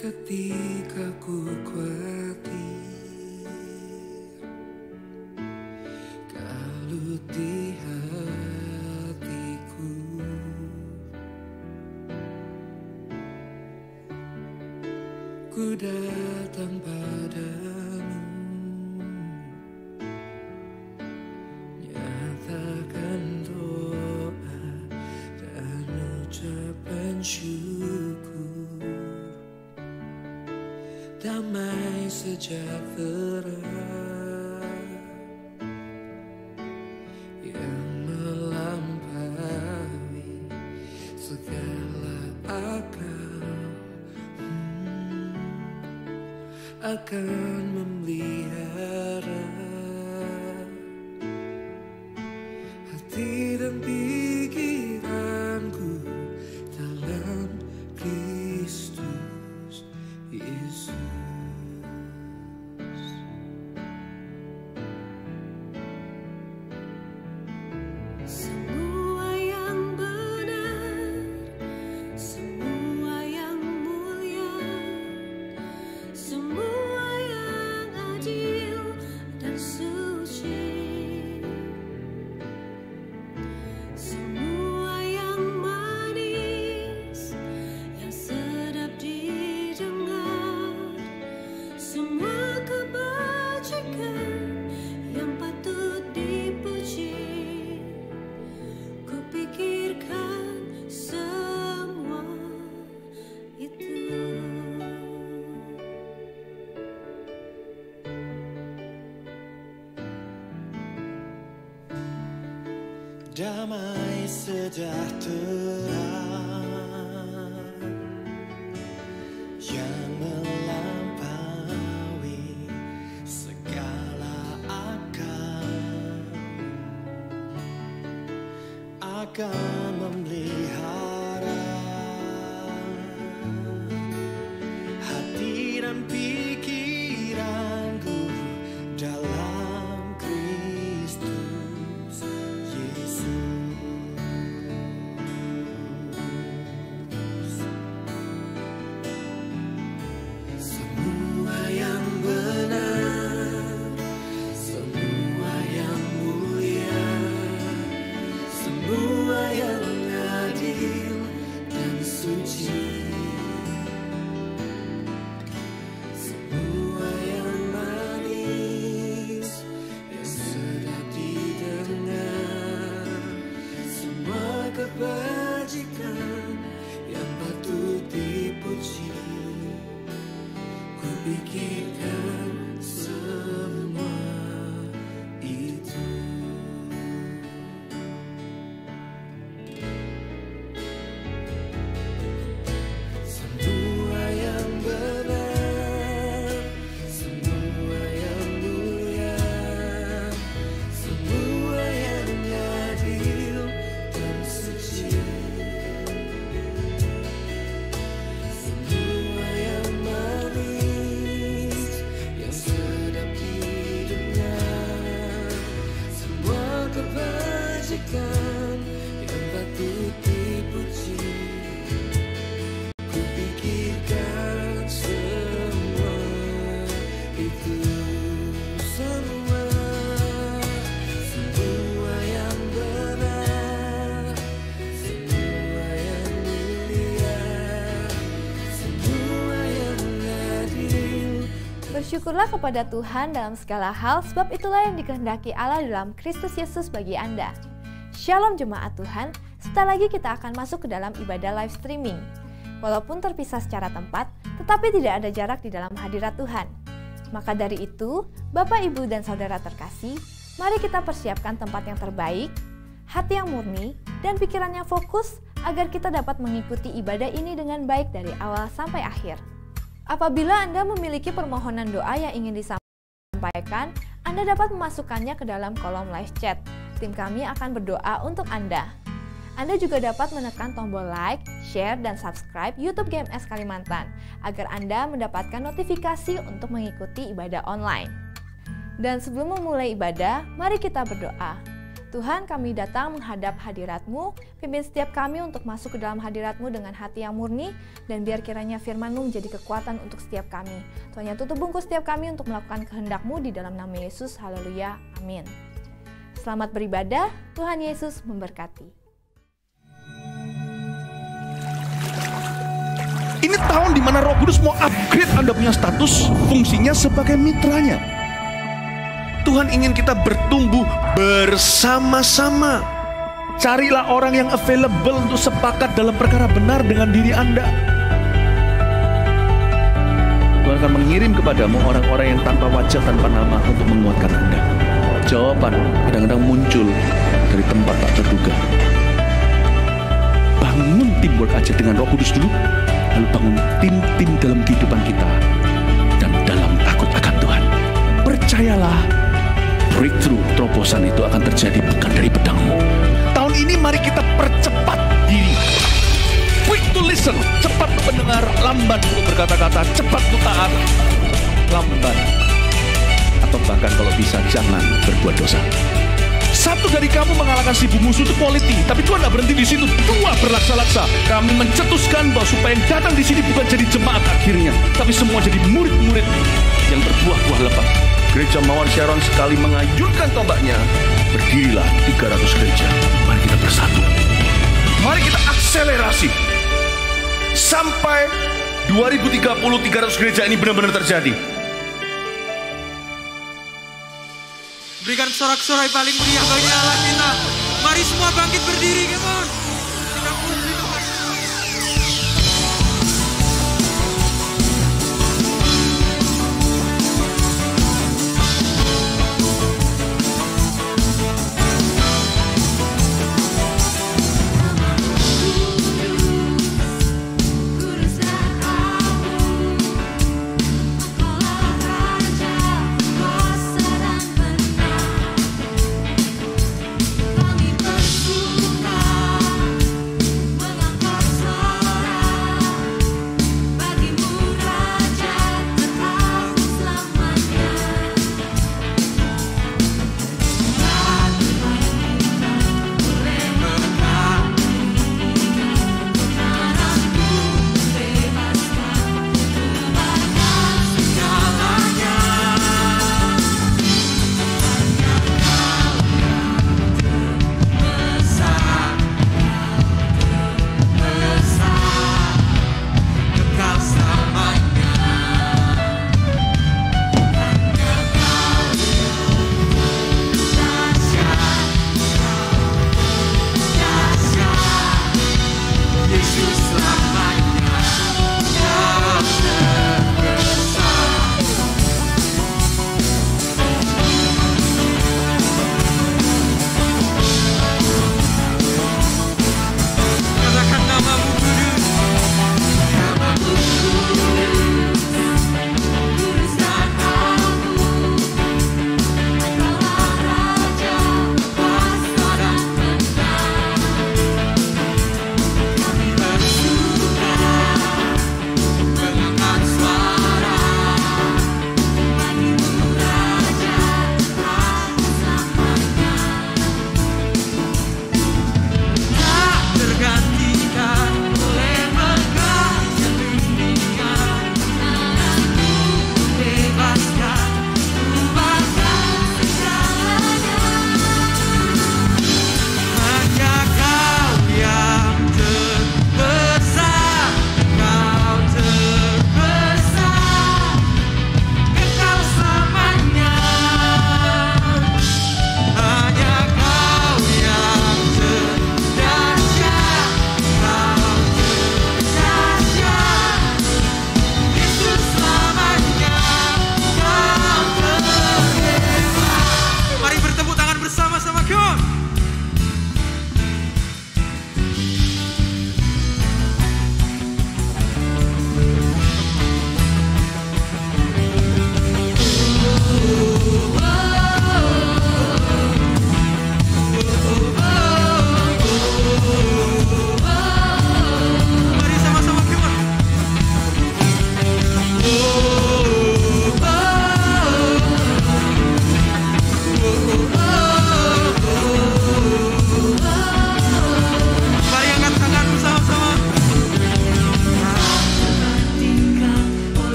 Ketika ku khawatir kalut di hatiku, ku datang padamu, nyatakan doa dan ucapan syukur. Damai sejahtera akan memelihara hati dan pikiranku dalam Kristus Yesus. Semua yang benar, semua yang mulia, semua yang adil dan suci, semua yang manis, yang sedap didengar, semua kebajikan yang patut dipuji. Kupikirkan semua itu. Damai sejahtera yang melampaui segala akal akan memelihara hati dan pikiranku dalam Kristus Yesus. Semua yang benar, semua yang mulia, semua yang adil dan suci, semua yang manis, yang sedap didengar, semua kebajikan yang patut dipuji. Kupikirkan semua itu. Semua yang benar, semua yang mulia, semua yang adil dan suci, semua yang manis, yang sedap didengar, semua kebajikan yang patut dipuji. Kupikirkan semua itu. Semua, semua yang benar, semua yang mulia, semua yang adil. Bersyukurlah kepada Tuhan dalam segala hal, sebab itulah yang dikehendaki Allah dalam Kristus Yesus bagi Anda. Shalom jemaat Tuhan, sebentar lagi kita akan masuk ke dalam ibadah live streaming. Walaupun terpisah secara tempat, tetapi tidak ada jarak di dalam hadirat Tuhan. Maka dari itu, Bapak, Ibu, dan Saudara terkasih, mari kita persiapkan tempat yang terbaik, hati yang murni, dan pikiran yang fokus agar kita dapat mengikuti ibadah ini dengan baik dari awal sampai akhir. Apabila Anda memiliki permohonan doa yang ingin disampaikan, Anda dapat memasukkannya ke dalam kolom live chat. Tim kami akan berdoa untuk Anda. Anda juga dapat menekan tombol like, share, dan subscribe YouTube GMS Kalimantan agar Anda mendapatkan notifikasi untuk mengikuti ibadah online. Dan sebelum memulai ibadah, mari kita berdoa. Tuhan, kami datang menghadap hadirat-Mu, pimpin setiap kami untuk masuk ke dalam hadirat-Mu dengan hati yang murni, dan biar kiranya firman-Mu menjadi kekuatan untuk setiap kami. Tuhan yang tutup bungkus setiap kami untuk melakukan kehendak-Mu di dalam nama Yesus, haleluya, amin. Selamat beribadah, Tuhan Yesus memberkati. Ini tahun di mana Roh Kudus mau upgrade Anda punya status fungsinya sebagai mitranya. Tuhan ingin kita bertumbuh bersama-sama. Carilah orang yang available untuk sepakat dalam perkara benar dengan diri Anda. Tuhan akan mengirim kepadamu orang-orang yang tanpa wajah, tanpa nama untuk menguatkan Anda. Jawaban kadang-kadang muncul dari tempat tak terduga. Bangun teamwork aja dengan Roh Kudus dulu, lalu bangun tim-tim dalam kehidupan kita dan dalam percayalah, breakthrough terobosan itu akan terjadi bukan dari pedangmu. Tahun ini mari kita percepat diri. Quick to listen, cepat untuk mendengar, lamban untuk berkata-kata, cepat untuk taat, lamban. Atau bahkan kalau bisa jangan berbuat dosa. Satu dari kamu mengalahkan 1000 musuh itu quality, tapi Tuhan tidak berhenti di situ. 2 berlaksa-laksa. Kami mencetuskan bahwa supaya yang datang di sini bukan jadi jemaat akhirnya, tapi semua jadi murid-murid yang berbuah-buah lebat. Gereja Mawar Sharon sekali mengayunkan tombaknya, berdirilah 300 gereja. Mari kita bersatu. Mari kita akselerasi sampai 2030 300 gereja ini benar-benar terjadi. Berikan sorak-sorai paling meriah bagi Allah kita. Mari semua bangkit berdiri, come on. Kita puji Tuhan.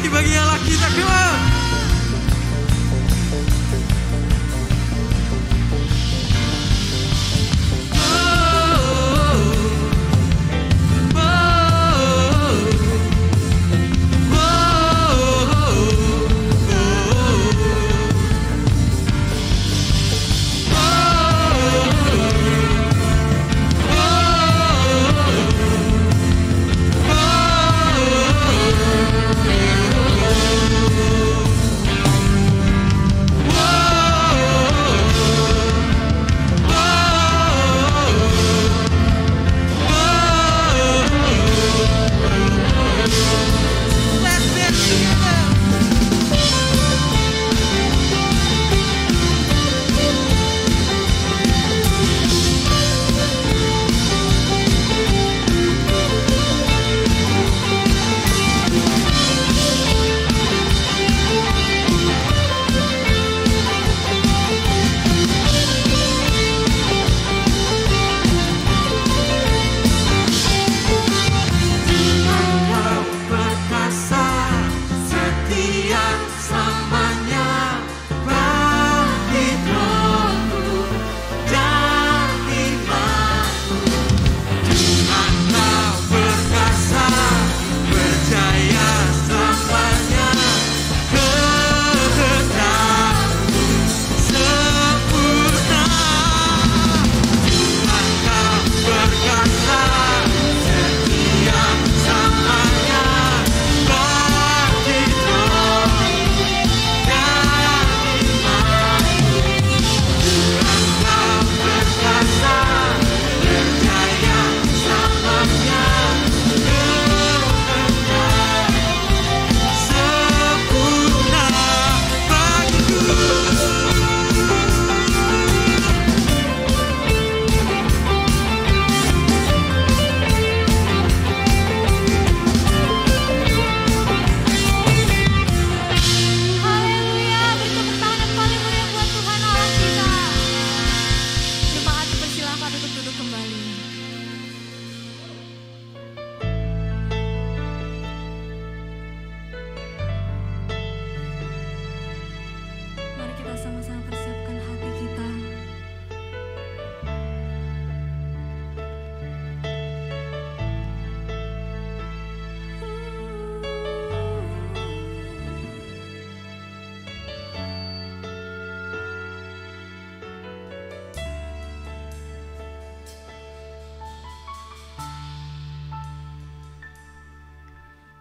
lagi bagi Allah kita, come on.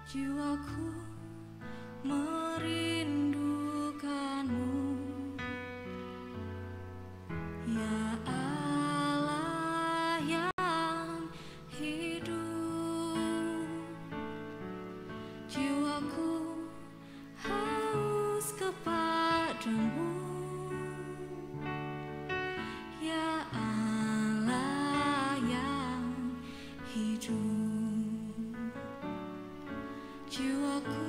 Jiwaku merindukanmu, ya Allah yang hidup. Jiwaku haus kepadamu, ya Allah yang hidup. Jiwaku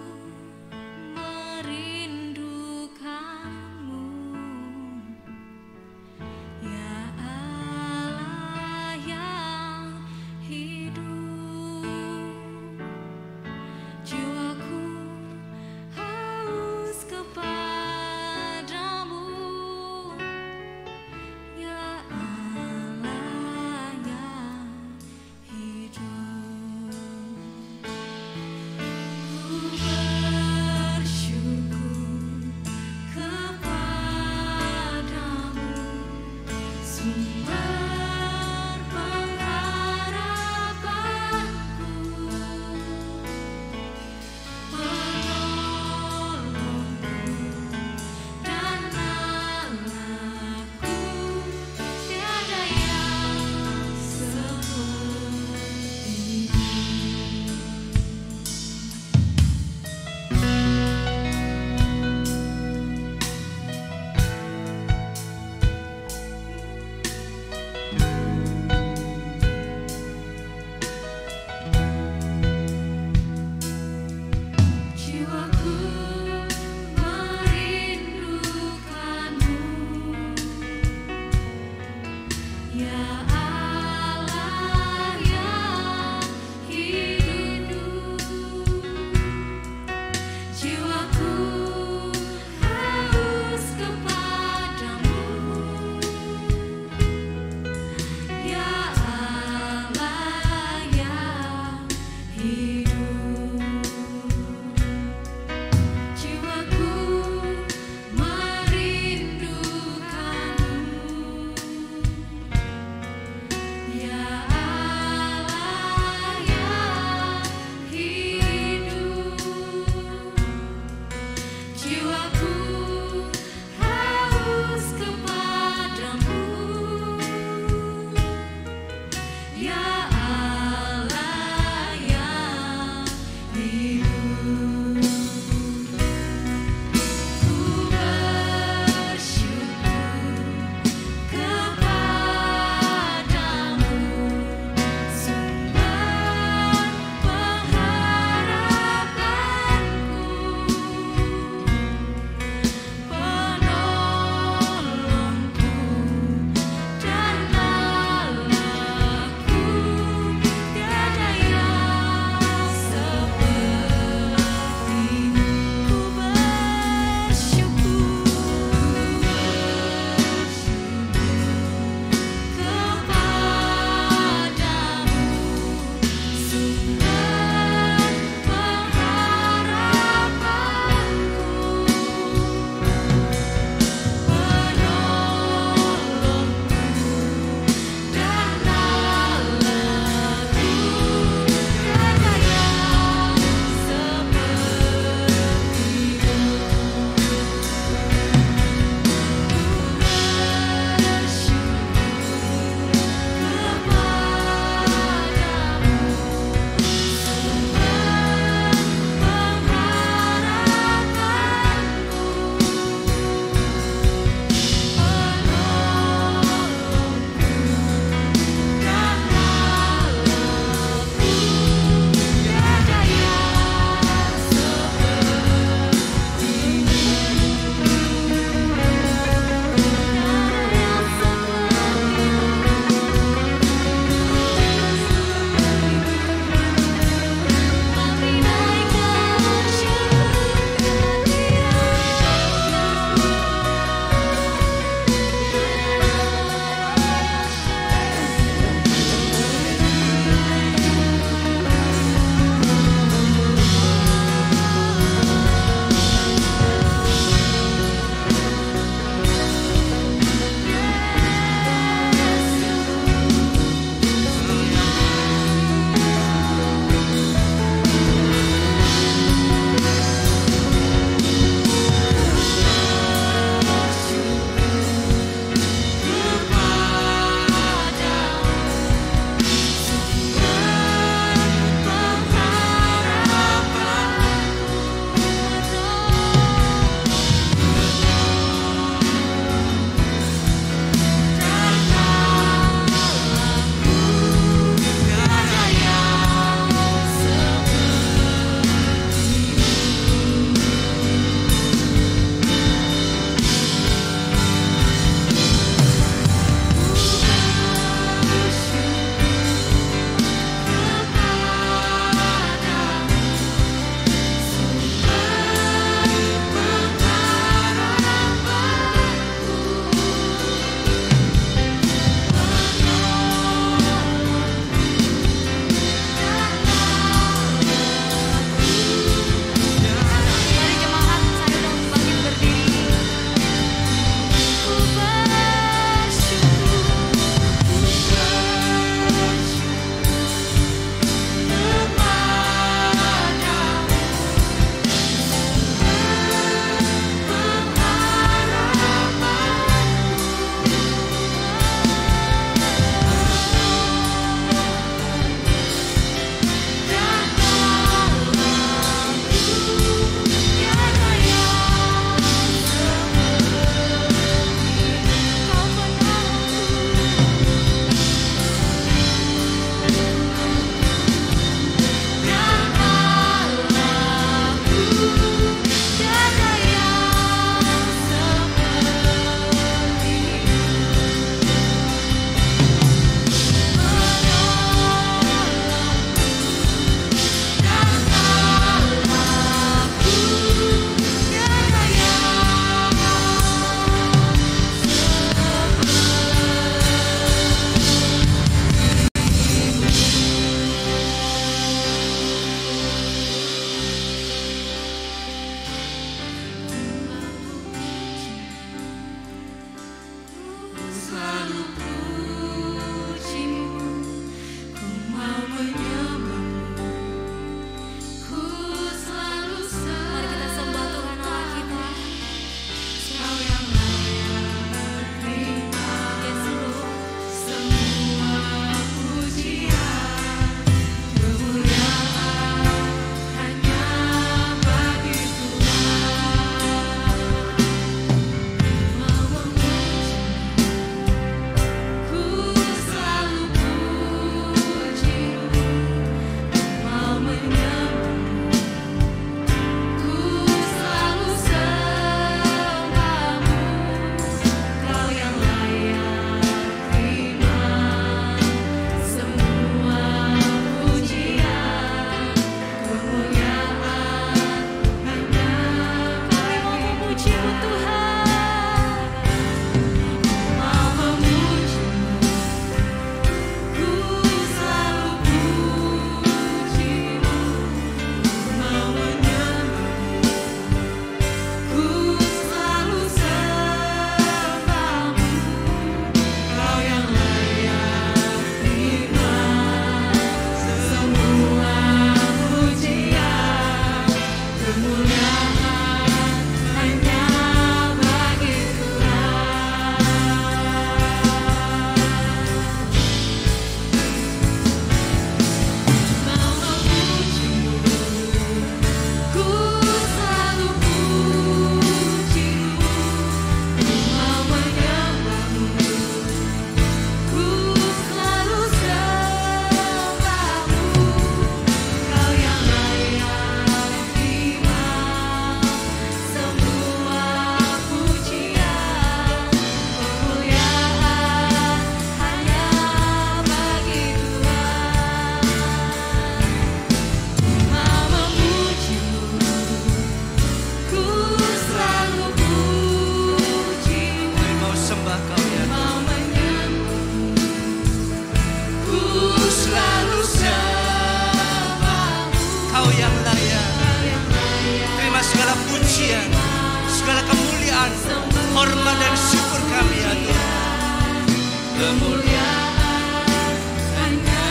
hormat dan syukur kami ya Tuhan. Kemuliaan hanya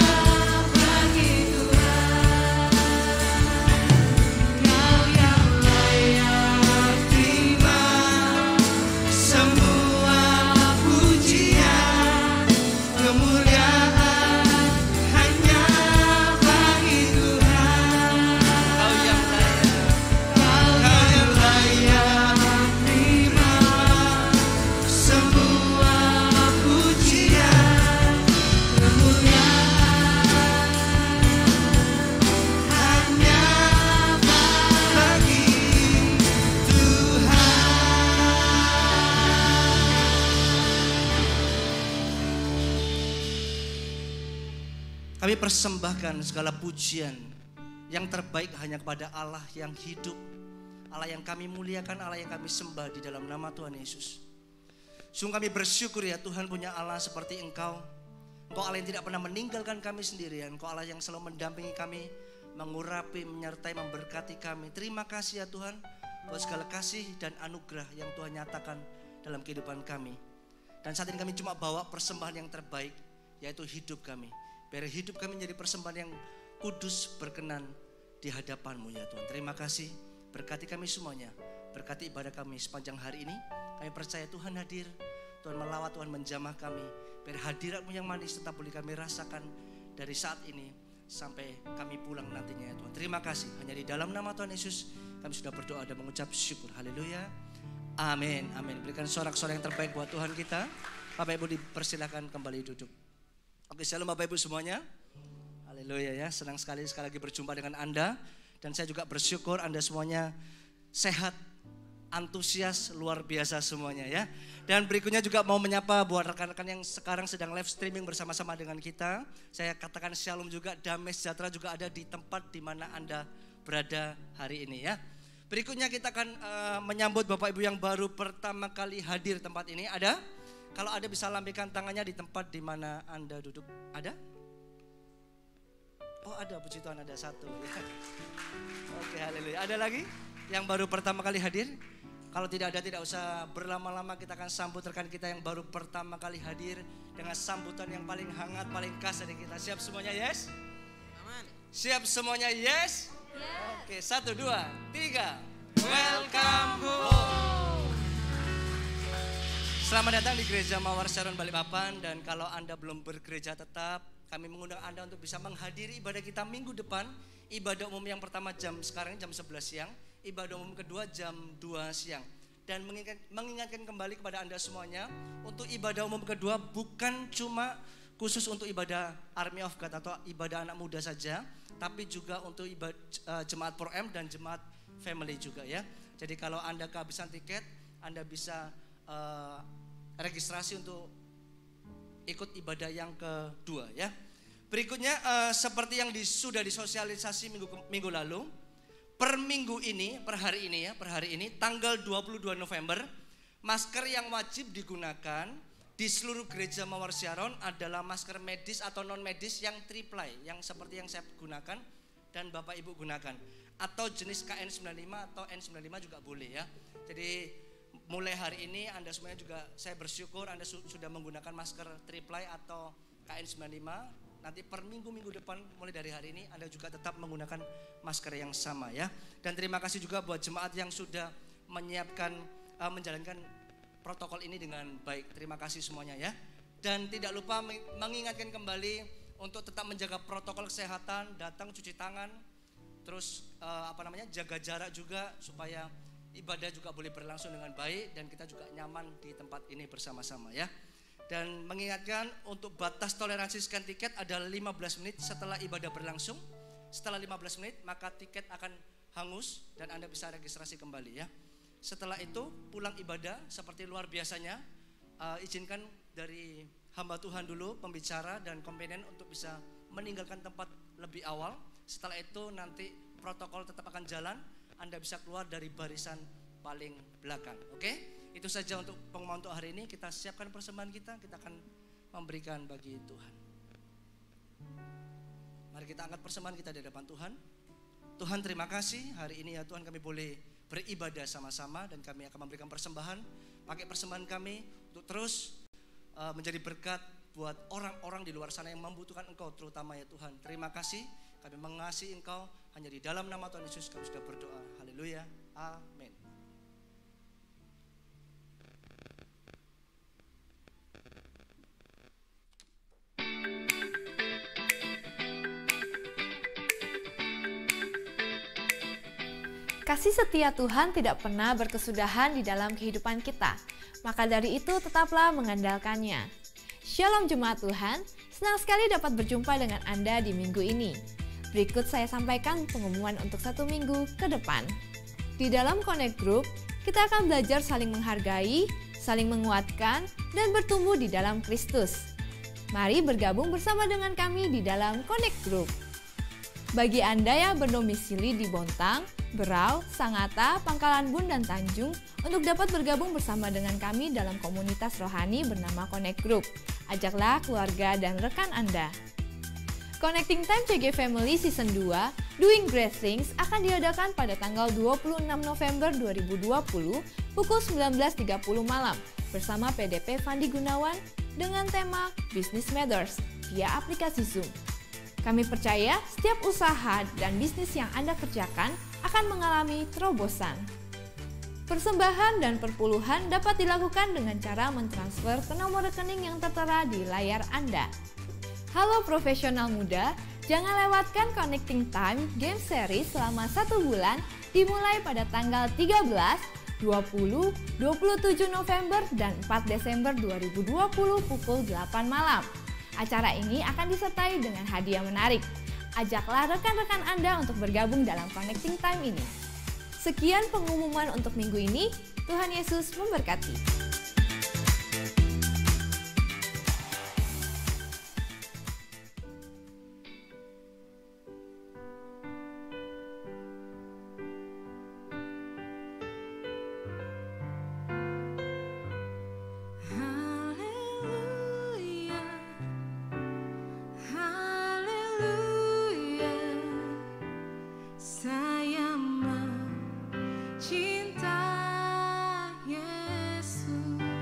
bagi Tuhan. Kau yang layak terima semua pujian. Kemuliaan hanya bagi Tuhan. Kau yang layak. Kau yang layak terima semua pujian. Kemuliaan hanya bagi Tuhan. Kami persembahkan segala pujian yang terbaik hanya kepada Allah yang hidup, Allah yang kami muliakan, Allah yang kami sembah di dalam nama Tuhan Yesus. Sungguh kami bersyukur ya Tuhan punya Allah seperti Engkau. Engkau Allah yang tidak pernah meninggalkan kami sendirian. Engkau Allah yang selalu mendampingi kami, mengurapi, menyertai, memberkati kami. Terima kasih ya Tuhan buat segala kasih dan anugerah yang Tuhan nyatakan dalam kehidupan kami. Dan saat ini kami cuma bawa persembahan yang terbaik, yaitu hidup kami. Biar hidup kami menjadi persembahan yang kudus, berkenan di hadapan-Mu ya Tuhan. Terima kasih, berkati kami semuanya. Berkati ibadah kami sepanjang hari ini. Kami percaya Tuhan hadir, Tuhan melawat, Tuhan menjamah kami. Biar hadirat-Mu yang manis tetap boleh kami rasakan dari saat ini sampai kami pulang nantinya ya Tuhan. Terima kasih, hanya di dalam nama Tuhan Yesus kami sudah berdoa dan mengucap syukur. Haleluya, amin, amin. Berikan sorak-sorak yang terbaik buat Tuhan kita. Bapak Ibu dipersilakan kembali duduk. Oke, shalom Bapak Ibu semuanya. Haleluya ya, senang sekali lagi berjumpa dengan Anda. Dan saya juga bersyukur Anda semuanya sehat, antusias, luar biasa semuanya ya. Dan berikutnya juga mau menyapa buat rekan-rekan yang sekarang sedang live streaming bersama-sama dengan kita. Saya katakan shalom juga, damai sejahtera juga ada di tempat di mana Anda berada hari ini ya. Berikutnya kita akan menyambut Bapak Ibu yang baru pertama kali hadir tempat ini. Ada? Kalau ada bisa lambaikan tangannya di tempat di mana Anda duduk. Ada? Oh ada, puji Tuhan ada satu. Ya. Oke, haleluya. Ada lagi yang baru pertama kali hadir? Kalau tidak ada, tidak usah berlama-lama, kita akan sambut rekan kita yang baru pertama kali hadir dengan sambutan yang paling hangat, paling khas dari kita. Siap semuanya, yes? Aman. Siap semuanya, yes? Oke, 1, 2, 3. Welcome home. Selamat datang di Gereja Mawar Sharon Balikpapan. Dan kalau Anda belum bergereja tetap, kami mengundang Anda untuk bisa menghadiri ibadah kita minggu depan. Ibadah umum yang pertama sekarang jam 11 siang. Ibadah umum kedua jam 2 siang. Dan mengingatkan kembali kepada Anda semuanya, untuk ibadah umum kedua bukan cuma khusus untuk ibadah Army of God atau ibadah anak muda saja, tapi juga untuk jemaat Pro M dan jemaat family juga ya. Jadi kalau Anda kehabisan tiket, Anda bisa registrasi untuk ikut ibadah yang kedua ya. Berikutnya seperti yang sudah disosialisasi minggu lalu, per minggu ini, per hari ini tanggal 22 November, masker yang wajib digunakan di seluruh gereja Mawar Sharon adalah masker medis atau non medis yang triplay, yang seperti yang saya gunakan dan Bapak Ibu gunakan, atau jenis KN95 atau N95 juga boleh ya. Jadi mulai hari ini Anda semuanya juga, saya bersyukur Anda sudah menggunakan masker triplay atau KN95. Nanti per minggu depan mulai dari hari ini Anda juga tetap menggunakan masker yang sama ya. Dan terima kasih juga buat jemaat yang sudah menyiapkan, menjalankan protokol ini dengan baik. Terima kasih semuanya ya. Dan tidak lupa mengingatkan kembali untuk tetap menjaga protokol kesehatan, datang cuci tangan, terus jaga jarak juga supaya ibadah juga boleh berlangsung dengan baik dan kita juga nyaman di tempat ini bersama-sama ya. Dan mengingatkan untuk batas toleransi scan tiket adalah 15 menit setelah ibadah berlangsung. Setelah 15 menit maka tiket akan hangus dan Anda bisa registrasi kembali ya. Setelah itu pulang ibadah seperti luar biasanya, izinkan dari hamba Tuhan dulu, pembicara dan kompenen untuk bisa meninggalkan tempat lebih awal. Setelah itu nanti protokol tetap akan jalan, Anda bisa keluar dari barisan paling belakang. Oke? Itu saja untuk pengumuman untuk hari ini. Kita siapkan persembahan kita akan memberikan bagi Tuhan. Mari kita angkat persembahan kita di hadapan Tuhan. Tuhan terima kasih hari ini ya Tuhan kami boleh beribadah sama-sama dan kami akan memberikan persembahan pakai persembahan kami untuk terus menjadi berkat buat orang-orang di luar sana yang membutuhkan Engkau, terutama ya Tuhan. Terima kasih, kami mengasihi Engkau, hanya di dalam nama Tuhan Yesus kami sudah berdoa. Haleluya, amin. Kasih setia Tuhan tidak pernah berkesudahan di dalam kehidupan kita. Maka dari itu tetaplah mengandalkannya. Shalom jemaat Tuhan, senang sekali dapat berjumpa dengan Anda di minggu ini. Berikut saya sampaikan pengumuman untuk 1 minggu ke depan. Di dalam Connect Group, kita akan belajar saling menghargai, saling menguatkan, dan bertumbuh di dalam Kristus. Mari bergabung bersama dengan kami di dalam Connect Group. Bagi Anda yang berdomisili di Bontang, Berau, Sangatta, Pangkalan Bun, dan Tanjung untuk dapat bergabung bersama dengan kami dalam komunitas rohani bernama Connect Group. Ajaklah keluarga dan rekan Anda. Connecting Time CG Family Season 2 Doing Great Things akan diadakan pada tanggal 26 November 2020 pukul 19.30 malam bersama PDP Fandi Gunawan dengan tema Business Matters via aplikasi Zoom. Kami percaya setiap usaha dan bisnis yang Anda kerjakan akan mengalami terobosan. Persembahan dan perpuluhan dapat dilakukan dengan cara mentransfer ke nomor rekening yang tertera di layar Anda. Halo profesional muda, jangan lewatkan Connecting Time Game Series selama 1 bulan dimulai pada tanggal 13, 20, 27 November, dan 4 Desember 2020 pukul 8 malam. Acara ini akan disertai dengan hadiah menarik. Ajaklah rekan-rekan Anda untuk bergabung dalam Connecting Time ini. Sekian pengumuman untuk minggu ini. Tuhan Yesus memberkati. Cinta Yesus.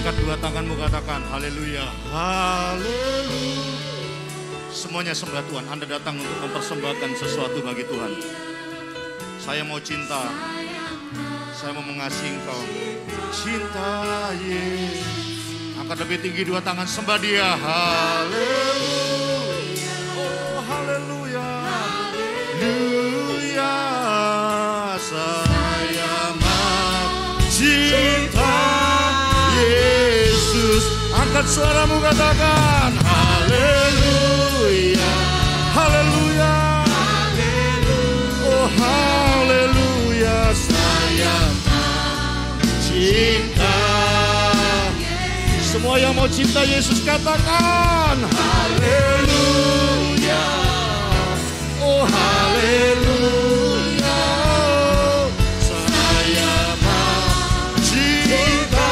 Angkat dua tanganmu, katakan haleluya, haleluya. Semuanya sembah Tuhan. Anda datang untuk mempersembahkan sesuatu bagi Tuhan. Saya mau cinta, saya mau mengasihi Engkau. Cinta Yesus. Angkat lebih tinggi dua tangan, sembah Dia. Haleluya, oh haleluya, haleluya. Saya mau cinta Yesus. Angkat suaramu, katakan haleluya, haleluya, oh haleluya. Saya mau cinta. Semua yang mau cinta Yesus katakan haleluya, oh haleluya. Saya mau cinta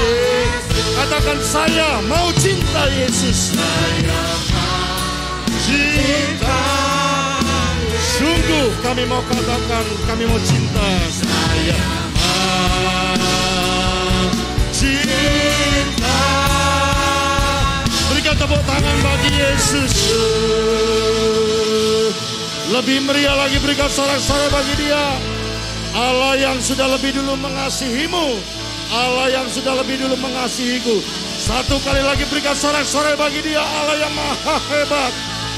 Yesus. Katakan saya mau cinta Yesus. Saya mau cinta. Sungguh kami mau katakan kami mau cinta. Saya mau cinta. Berikan tepuk tangan bagi Yesus. Lebih meriah lagi, berikan sorak-sorai bagi Dia. Allah yang sudah lebih dulu mengasihimu, Allah yang sudah lebih dulu mengasihiku. Satu kali lagi berikan sorak-sorai bagi Dia, Allah yang maha hebat.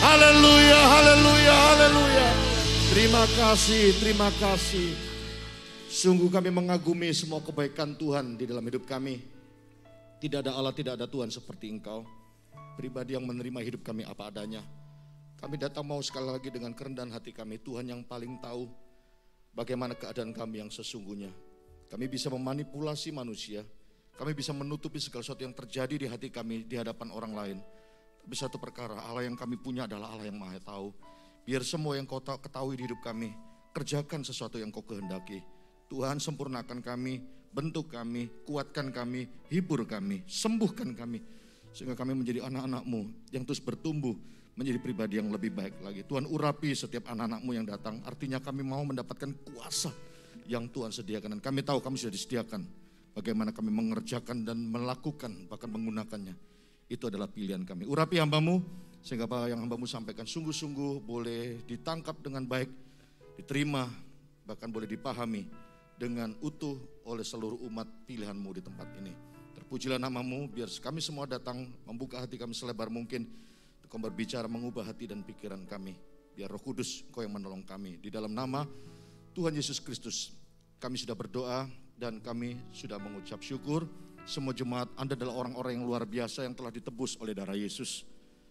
Haleluya, haleluya, haleluya. Terima kasih, terima kasih. Sungguh kami mengagumi semua kebaikan Tuhan di dalam hidup kami. Tidak ada Allah, tidak ada Tuhan seperti Engkau. Pribadi yang menerima hidup kami apa adanya. Kami datang mau sekali lagi dengan kerendahan hati kami. Tuhan yang paling tahu bagaimana keadaan kami yang sesungguhnya. Kami bisa memanipulasi manusia. Kami bisa menutupi segala sesuatu yang terjadi di hati kami di hadapan orang lain. Tapi satu perkara, Allah yang kami punya adalah Allah yang maha tahu. Biar semua yang kau ketahui di hidup kami, kerjakan sesuatu yang kau kehendaki. Tuhan sempurnakan kami, bentuk kami, kuatkan kami, hibur kami, sembuhkan kami. Sehingga kami menjadi anak-anak-Mu yang terus bertumbuh menjadi pribadi yang lebih baik lagi. Tuhan urapi setiap anak-anak-Mu yang datang. Artinya kami mau mendapatkan kuasa yang Tuhan sediakan. Dan kami tahu kami sudah disediakan. Bagaimana kami mengerjakan dan melakukan, bahkan menggunakannya. Itu adalah pilihan kami. Urapi hamba-Mu, sehingga apa yang hamba-Mu sampaikan sungguh-sungguh boleh ditangkap dengan baik, diterima, bahkan boleh dipahami dengan utuh oleh seluruh umat pilihan-Mu di tempat ini. Terpujilah nama-Mu, biar kami semua datang membuka hati kami selebar mungkin untuk berbicara, mengubah hati dan pikiran kami. Biar Roh Kudus Kau yang menolong kami. Di dalam nama Tuhan Yesus Kristus kami sudah berdoa dan kami sudah mengucap syukur. Semua jemaat, Anda adalah orang-orang yang luar biasa yang telah ditebus oleh darah Yesus.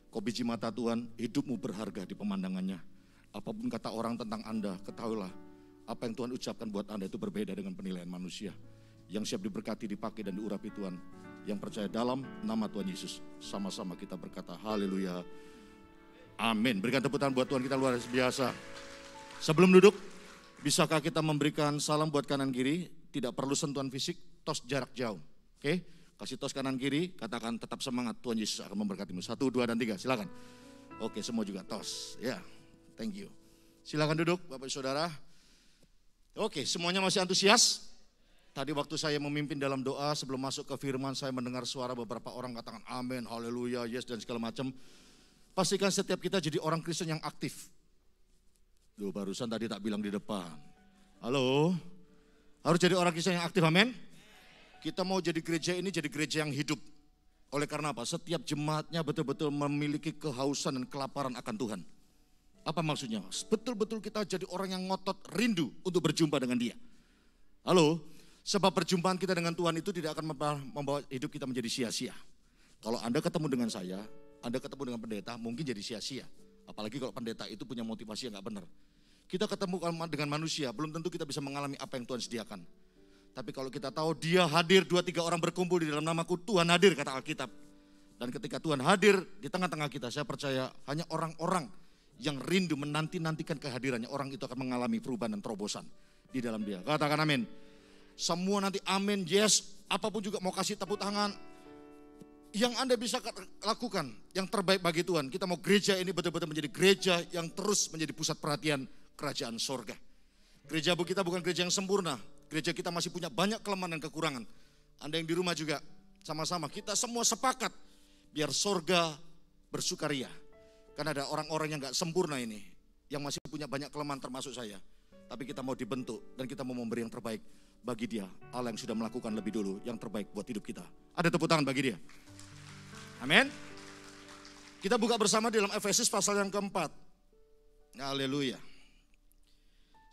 Kau biji mata Tuhan, hidupmu berharga di pemandangannya. Apapun kata orang tentang Anda, ketahuilah apa yang Tuhan ucapkan buat Anda itu berbeda dengan penilaian manusia. Yang siap diberkati, dipakai dan diurapi Tuhan. Yang percaya dalam nama Tuhan Yesus. Sama-sama kita berkata haleluya. Amin. Berikan tepuk tangan buat Tuhan kita luar biasa. Sebelum duduk, bisakah kita memberikan salam buat kanan kiri? Tidak perlu sentuhan fisik, tos jarak jauh. Oke, kasih tos kanan kiri, katakan tetap semangat, Tuhan Yesus akan memberkatimu. 1, 2, dan 3, silakan. Oke, semua juga tos. Ya, thank you. Silakan duduk Bapak Saudara. Oke, semuanya masih antusias? Tadi waktu saya memimpin dalam doa sebelum masuk ke firman, saya mendengar suara beberapa orang katakan amin, haleluya, yes dan segala macam. Pastikan setiap kita jadi orang Kristen yang aktif. Duh, barusan tadi tak bilang di depan. Halo, harus jadi orang Kristen yang aktif, amin. Kita mau jadi gereja ini jadi gereja yang hidup. Oleh karena apa? Setiap jemaatnya betul-betul memiliki kehausan dan kelaparan akan Tuhan. Apa maksudnya? Betul-betul kita jadi orang yang ngotot rindu untuk berjumpa dengan Dia. Halo, sebab perjumpaan kita dengan Tuhan itu tidak akan membawa hidup kita menjadi sia-sia. Kalau Anda ketemu dengan saya, Anda ketemu dengan pendeta, mungkin jadi sia-sia. Apalagi kalau pendeta itu punya motivasi yang gak benar. Kita ketemu dengan manusia, belum tentu kita bisa mengalami apa yang Tuhan sediakan. Tapi kalau kita tahu Dia hadir, 2-3 orang berkumpul di dalam namaku, Tuhan hadir, kata Alkitab. Dan ketika Tuhan hadir di tengah-tengah kita, saya percaya hanya orang-orang yang rindu menanti-nantikan kehadirannya, orang itu akan mengalami perubahan dan terobosan di dalam Dia. Katakan amin. Semua nanti amin, yes, apapun juga mau kasih tepuk tangan. Yang Anda bisa lakukan, yang terbaik bagi Tuhan. Kita mau gereja ini betul-betul menjadi gereja yang terus menjadi pusat perhatian kerajaan sorga. Gereja kita bukan gereja yang sempurna. Gereja kita masih punya banyak kelemahan dan kekurangan. Anda yang di rumah juga, sama-sama kita semua sepakat biar sorga bersukaria. Karena ada orang-orang yang gak sempurna ini, yang masih punya banyak kelemahan termasuk saya. Tapi kita mau dibentuk dan kita mau memberi yang terbaik bagi dia. Allah yang sudah melakukan lebih dulu yang terbaik buat hidup kita. Ada tepuk tangan bagi dia. Amin. Kita buka bersama di dalam Efesus pasal yang keempat. Haleluya.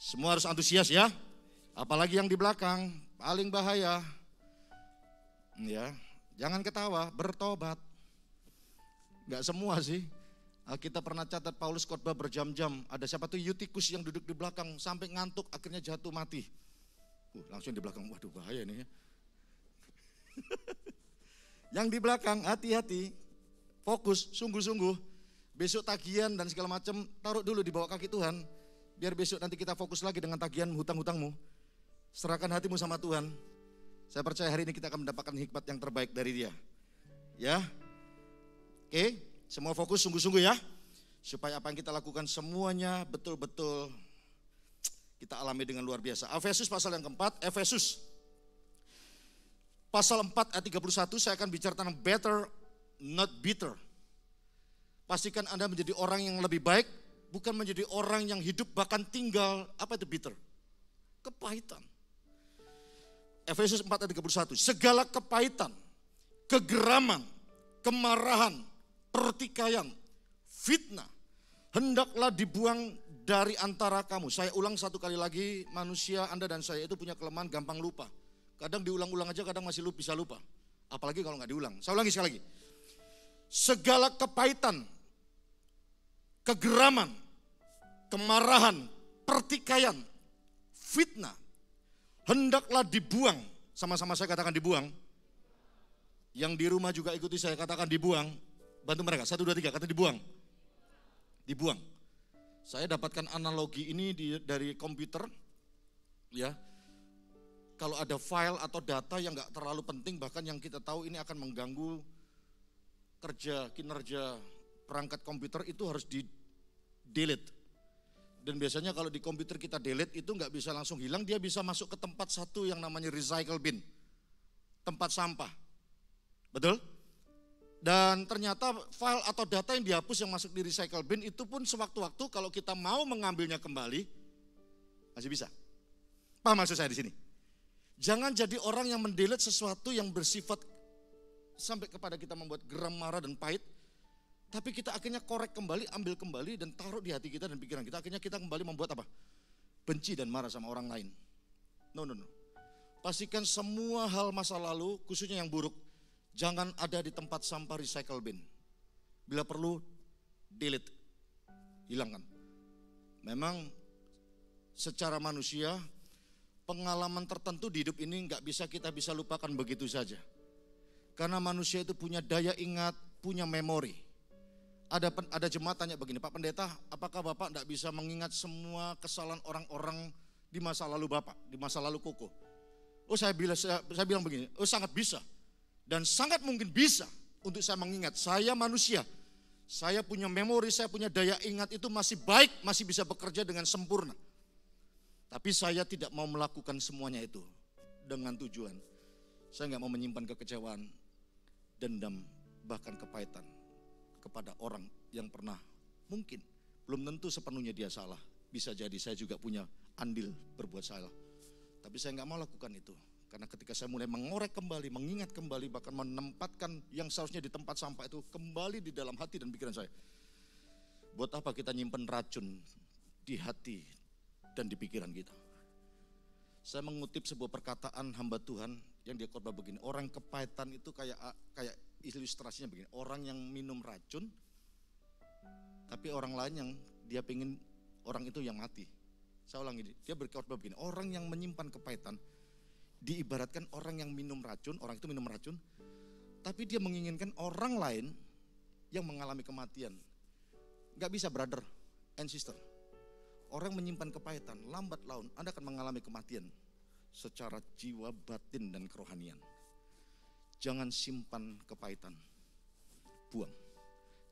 Semua harus antusias ya. Apalagi yang di belakang, paling bahaya. Ya, jangan ketawa, bertobat. Gak semua sih. Kita pernah catat Paulus khotbah berjam-jam. Ada siapa tuh Eutikus yang duduk di belakang sampai ngantuk akhirnya jatuh mati. Langsung di belakang, waduh bahaya ini ya. Yang di belakang hati-hati, fokus, sungguh-sungguh. Besok tagihan dan segala macam taruh dulu di bawah kaki Tuhan. Biar besok nanti kita fokus lagi dengan tagihan hutang-hutangmu. Serahkan hatimu sama Tuhan. Saya percaya hari ini kita akan mendapatkan hikmat yang terbaik dari dia. Ya, oke. Semua fokus sungguh-sungguh ya. Supaya apa yang kita lakukan semuanya betul-betul kita alami dengan luar biasa. Efesus pasal yang keempat, Efesus pasal 4 ayat 31 saya akan bicara tentang better not bitter. Pastikan Anda menjadi orang yang lebih baik, bukan menjadi orang yang hidup bahkan tinggal, apa itu bitter? Kepahitan. Efesus 4 ayat 31, segala kepahitan, kegeraman, kemarahan, pertikaian, fitnah, hendaklah dibuang dari antara kamu. Saya ulang satu kali lagi, manusia Anda dan saya itu punya kelemahan gampang lupa. Kadang diulang-ulang aja, kadang masih bisa lupa. Apalagi kalau nggak diulang. Saya ulangi sekali lagi. Segala kepahitan, kegeraman, kemarahan, pertikaian, fitnah, hendaklah dibuang. Sama-sama saya katakan dibuang. Yang di rumah juga ikuti saya katakan dibuang. Bantu mereka, 1, 2, 3, kata dibuang. Dibuang. Saya dapatkan analogi ini dari komputer. Ya, kalau ada file atau data yang gak terlalu penting, bahkan yang kita tahu ini akan mengganggu kinerja perangkat komputer, itu harus di delete. Dan biasanya kalau di komputer kita delete itu gak bisa langsung hilang, dia bisa masuk ke tempat satu yang namanya recycle bin. Tempat sampah. Betul? Dan ternyata file atau data yang dihapus yang masuk di recycle bin itu pun sewaktu-waktu kalau kita mau mengambilnya kembali, masih bisa. Paham maksud saya di sini? Jangan jadi orang yang mendelete sesuatu yang bersifat sampai kepada kita membuat geram, marah dan pahit. Tapi kita akhirnya korek kembali, ambil kembali dan taruh di hati kita dan pikiran kita. Akhirnya kita kembali membuat apa? Benci dan marah sama orang lain. No. Pastikan semua hal masa lalu, khususnya yang buruk, jangan ada di tempat sampah recycle bin. Bila perlu, delete, hilangkan. Memang secara manusia, pengalaman tertentu di hidup ini kita bisa lupakan begitu saja. Karena manusia itu punya daya ingat, punya memori. Ada jemaat tanya begini, Pak Pendeta, apakah Bapak tidak bisa mengingat semua kesalahan orang-orang di masa lalu Bapak, di masa lalu Koko? Oh saya bilang begini, oh sangat bisa. Dan sangat mungkin bisa untuk saya mengingat, saya manusia, saya punya memori, saya punya daya ingat itu masih baik, masih bisa bekerja dengan sempurna. Tapi saya tidak mau melakukan semuanya itu dengan tujuan. Saya nggak mau menyimpan kekecewaan, dendam, bahkan kepahitan kepada orang yang pernah mungkin, belum tentu sepenuhnya dia salah. Bisa jadi saya juga punya andil berbuat salah. Tapi saya nggak mau lakukan itu. Karena ketika saya mulai mengorek kembali, mengingat kembali, bahkan menempatkan yang seharusnya di tempat sampah itu kembali di dalam hati dan pikiran saya. Buat apa kita nyimpen racun di hati dan di pikiran kita? Saya mengutip sebuah perkataan hamba Tuhan yang dia khotbah begini. Orang kepahitan itu kayak ilustrasinya begini. Orang yang minum racun, tapi orang lain yang dia pengen orang itu yang mati. Saya ulangi, dia berkhotbah begini. Orang yang menyimpan kepahitan, diibaratkan orang yang minum racun, orang itu minum racun, tapi dia menginginkan orang lain yang mengalami kematian. Gak bisa brother and sister. Orang menyimpan kepahitan, lambat laun Anda akan mengalami kematian secara jiwa, batin, dan kerohanian. Jangan simpan kepahitan, buang.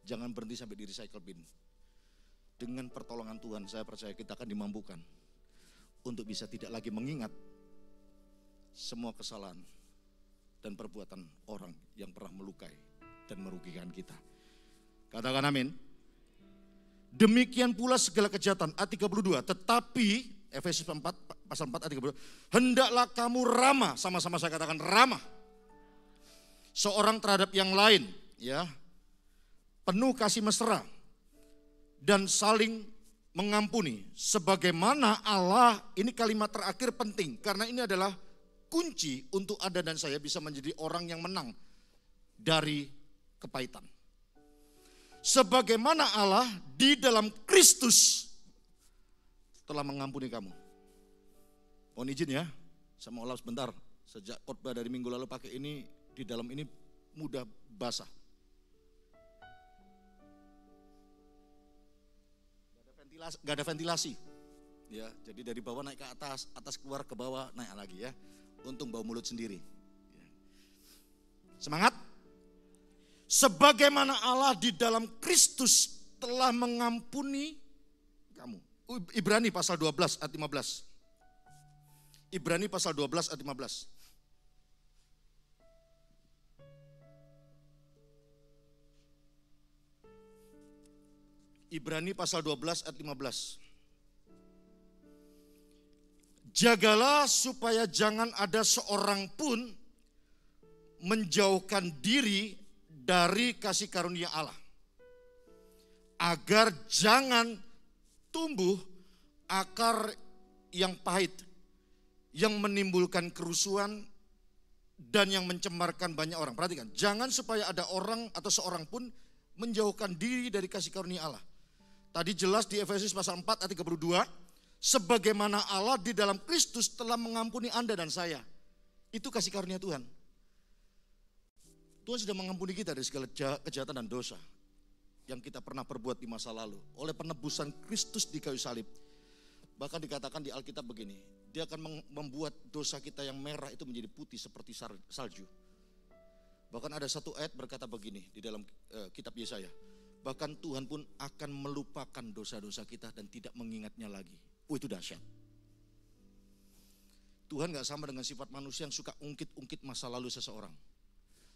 Jangan berhenti sampai di recycle bin. Dengan pertolongan Tuhan, saya percaya kita akan dimampukan untuk bisa tidak lagi mengingat semua kesalahan, dan perbuatan orang yang pernah melukai dan merugikan kita. Katakan amin. Demikian pula segala kejahatan, ayat 32, tetapi Efesus 4 pasal 4 ayat 32, hendaklah kamu ramah, sama-sama saya katakan ramah. Seorang terhadap yang lain, ya. Penuh kasih mesra dan saling mengampuni sebagaimana Allah. Ini kalimat terakhir penting karena ini adalah kunci untuk Anda dan saya bisa menjadi orang yang menang dari kepahitan. Sebagaimana Allah di dalam Kristus telah mengampuni kamu. Mohon izin ya, saya mau ulang sebentar. Sejak khotbah dari minggu lalu pakai ini, di dalam ini mudah basah. Gak ada ventilasi. Ya, jadi dari bawah naik ke atas, atas keluar ke bawah naik lagi ya. Untung bau mulut sendiri. Ya. Semangat. Sebagaimana Allah di dalam Kristus telah mengampuni kamu. Ibrani pasal 12 ayat 15. Ibrani pasal 12 ayat 15. Ibrani pasal 12 ayat 15. Jagalah supaya jangan ada seorang pun menjauhkan diri dari kasih karunia Allah. Agar jangan tumbuh akar yang pahit, yang menimbulkan kerusuhan dan yang mencemarkan banyak orang. Perhatikan, jangan supaya ada orang atau seorang pun menjauhkan diri dari kasih karunia Allah. Tadi jelas di Efesus pasal 4 ayat 32, sebagaimana Allah di dalam Kristus telah mengampuni Anda dan saya. Itu kasih karunia Tuhan. Tuhan sudah mengampuni kita dari segala kejahatan dan dosa yang kita pernah perbuat di masa lalu. Oleh penebusan Kristus di kayu salib. Bahkan dikatakan di Alkitab begini, dia akan membuat dosa kita yang merah itu menjadi putih seperti salju. Bahkan ada satu ayat berkata begini di dalam kitab Yesaya. Bahkan Tuhan pun akan melupakan dosa-dosa kita dan tidak mengingatnya lagi. Oh, itu dahsyat. Tuhan gak sama dengan sifat manusia yang suka ungkit-ungkit masa lalu seseorang.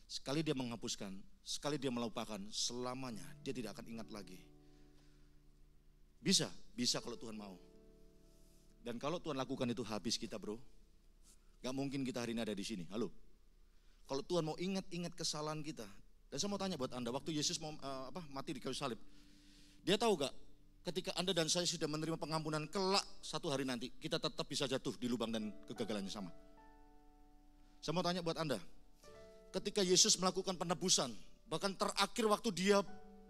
Sekali dia menghapuskan, sekali dia melupakan, selamanya dia tidak akan ingat lagi. Bisa kalau Tuhan mau. Dan kalau Tuhan lakukan itu habis kita bro. Gak mungkin kita hari ini ada di sini. Halo. Kalau Tuhan mau ingat-ingat kesalahan kita. Dan saya mau tanya buat Anda, waktu Yesus mau mati di kayu salib, dia tahu gak ketika Anda dan saya sudah menerima pengampunan, kelak satu hari nanti kita tetap bisa jatuh di lubang dan kegagalannya sama. Saya mau tanya buat Anda, ketika Yesus melakukan penebusan, bahkan terakhir waktu dia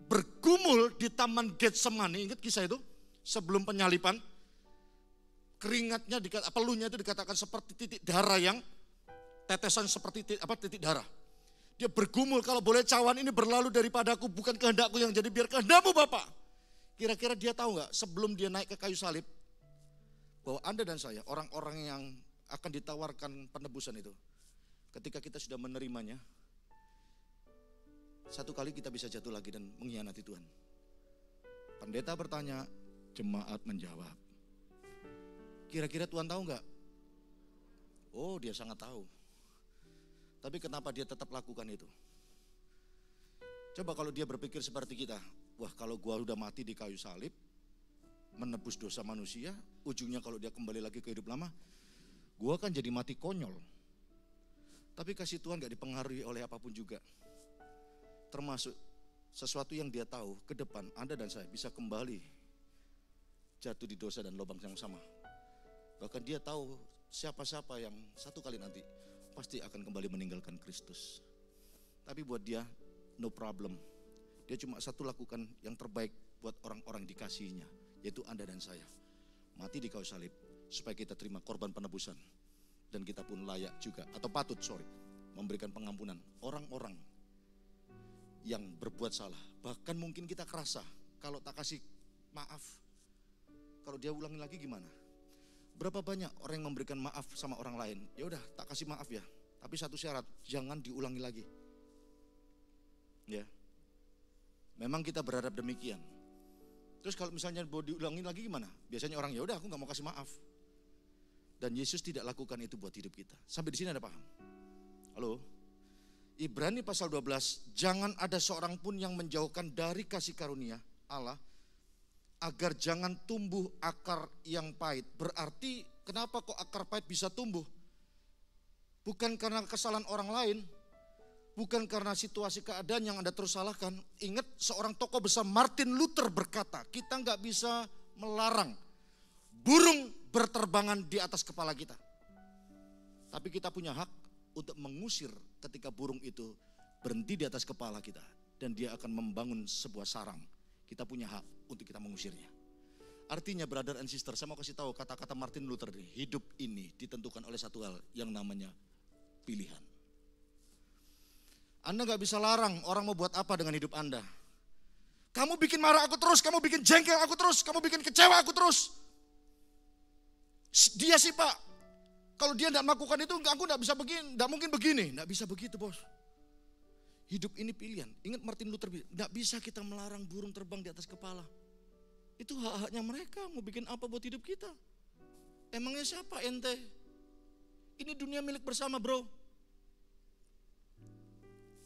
bergumul di Taman Getsemani, ingat kisah itu? Sebelum penyalipan, keringatnya, peluhnya itu dikatakan seperti titik darah yang tetesan seperti titik darah. Dia bergumul, kalau boleh cawan ini berlalu daripadaku, bukan kehendakku yang jadi, biar kehendakmu Bapa. Kira-kira dia tahu gak sebelum dia naik ke kayu salib, bahwa Anda dan saya, orang-orang yang akan ditawarkan penebusan itu, ketika kita sudah menerimanya, satu kali kita bisa jatuh lagi dan mengkhianati Tuhan. Pendeta bertanya, jemaat menjawab. Kira-kira Tuhan tahu gak? Oh, dia sangat tahu. Tapi kenapa dia tetap lakukan itu? Coba kalau dia berpikir seperti kita, wah kalau gua udah mati di kayu salib, menebus dosa manusia, ujungnya kalau dia kembali lagi ke hidup lama, gua kan jadi mati konyol. Tapi kasih Tuhan gak dipengaruhi oleh apapun juga. Termasuk sesuatu yang dia tahu ke depan Anda dan saya bisa kembali jatuh di dosa dan lubang yang sama. Bahkan dia tahu siapa-siapa yang satu kali nanti pasti akan kembali meninggalkan Kristus. Tapi buat dia, no problem. Dia cuma satu lakukan yang terbaik buat orang-orang dikasihinya, yaitu Anda dan saya. Mati di kayu salib, supaya kita terima korban penebusan. Dan kita pun layak juga, atau patut memberikan pengampunan. Orang-orang yang berbuat salah, bahkan mungkin kita kerasa, kalau tak kasih maaf, kalau dia ulangi lagi gimana? Berapa banyak orang yang memberikan maaf sama orang lain? Ya udah, tak kasih maaf ya. Tapi satu syarat, jangan diulangi lagi. Ya. Memang kita berharap demikian. Terus kalau misalnya mau diulangi lagi gimana? Biasanya orang ya udah aku nggak mau kasih maaf. Dan Yesus tidak lakukan itu buat hidup kita. Sampai di sini ada paham? Halo? Ibrani pasal 12, jangan ada seorang pun yang menjauhkan dari kasih karunia Allah, agar jangan tumbuh akar yang pahit. Berarti kenapa kok akar pahit bisa tumbuh? Bukan karena kesalahan orang lain, bukan karena situasi keadaan yang Anda terus salahkan. Ingat seorang tokoh besar Martin Luther berkata, kita nggak bisa melarang burung berterbangan di atas kepala kita. Tapi kita punya hak untuk mengusir ketika burung itu berhenti di atas kepala kita. Dan dia akan membangun sebuah sarang. Kita punya hak untuk kita mengusirnya. Artinya brother and sister, saya mau kasih tahu kata-kata Martin Luther ini. Hidup ini ditentukan oleh satu hal yang namanya pilihan. Anda gak bisa larang orang mau buat apa dengan hidup Anda. Kamu bikin marah aku terus, kamu bikin jengkel aku terus, kamu bikin kecewa aku terus. Dia sih Pak, kalau dia tidak melakukan itu, aku tidak bisa begini, tidak mungkin begini. Tidak bisa begitu bos. Hidup ini pilihan. Ingat Martin Luther bilang, tidak bisa kita melarang burung terbang di atas kepala. Itu hak-haknya mereka, mau bikin apa buat hidup kita. Emangnya siapa ente? Ini dunia milik bersama bro.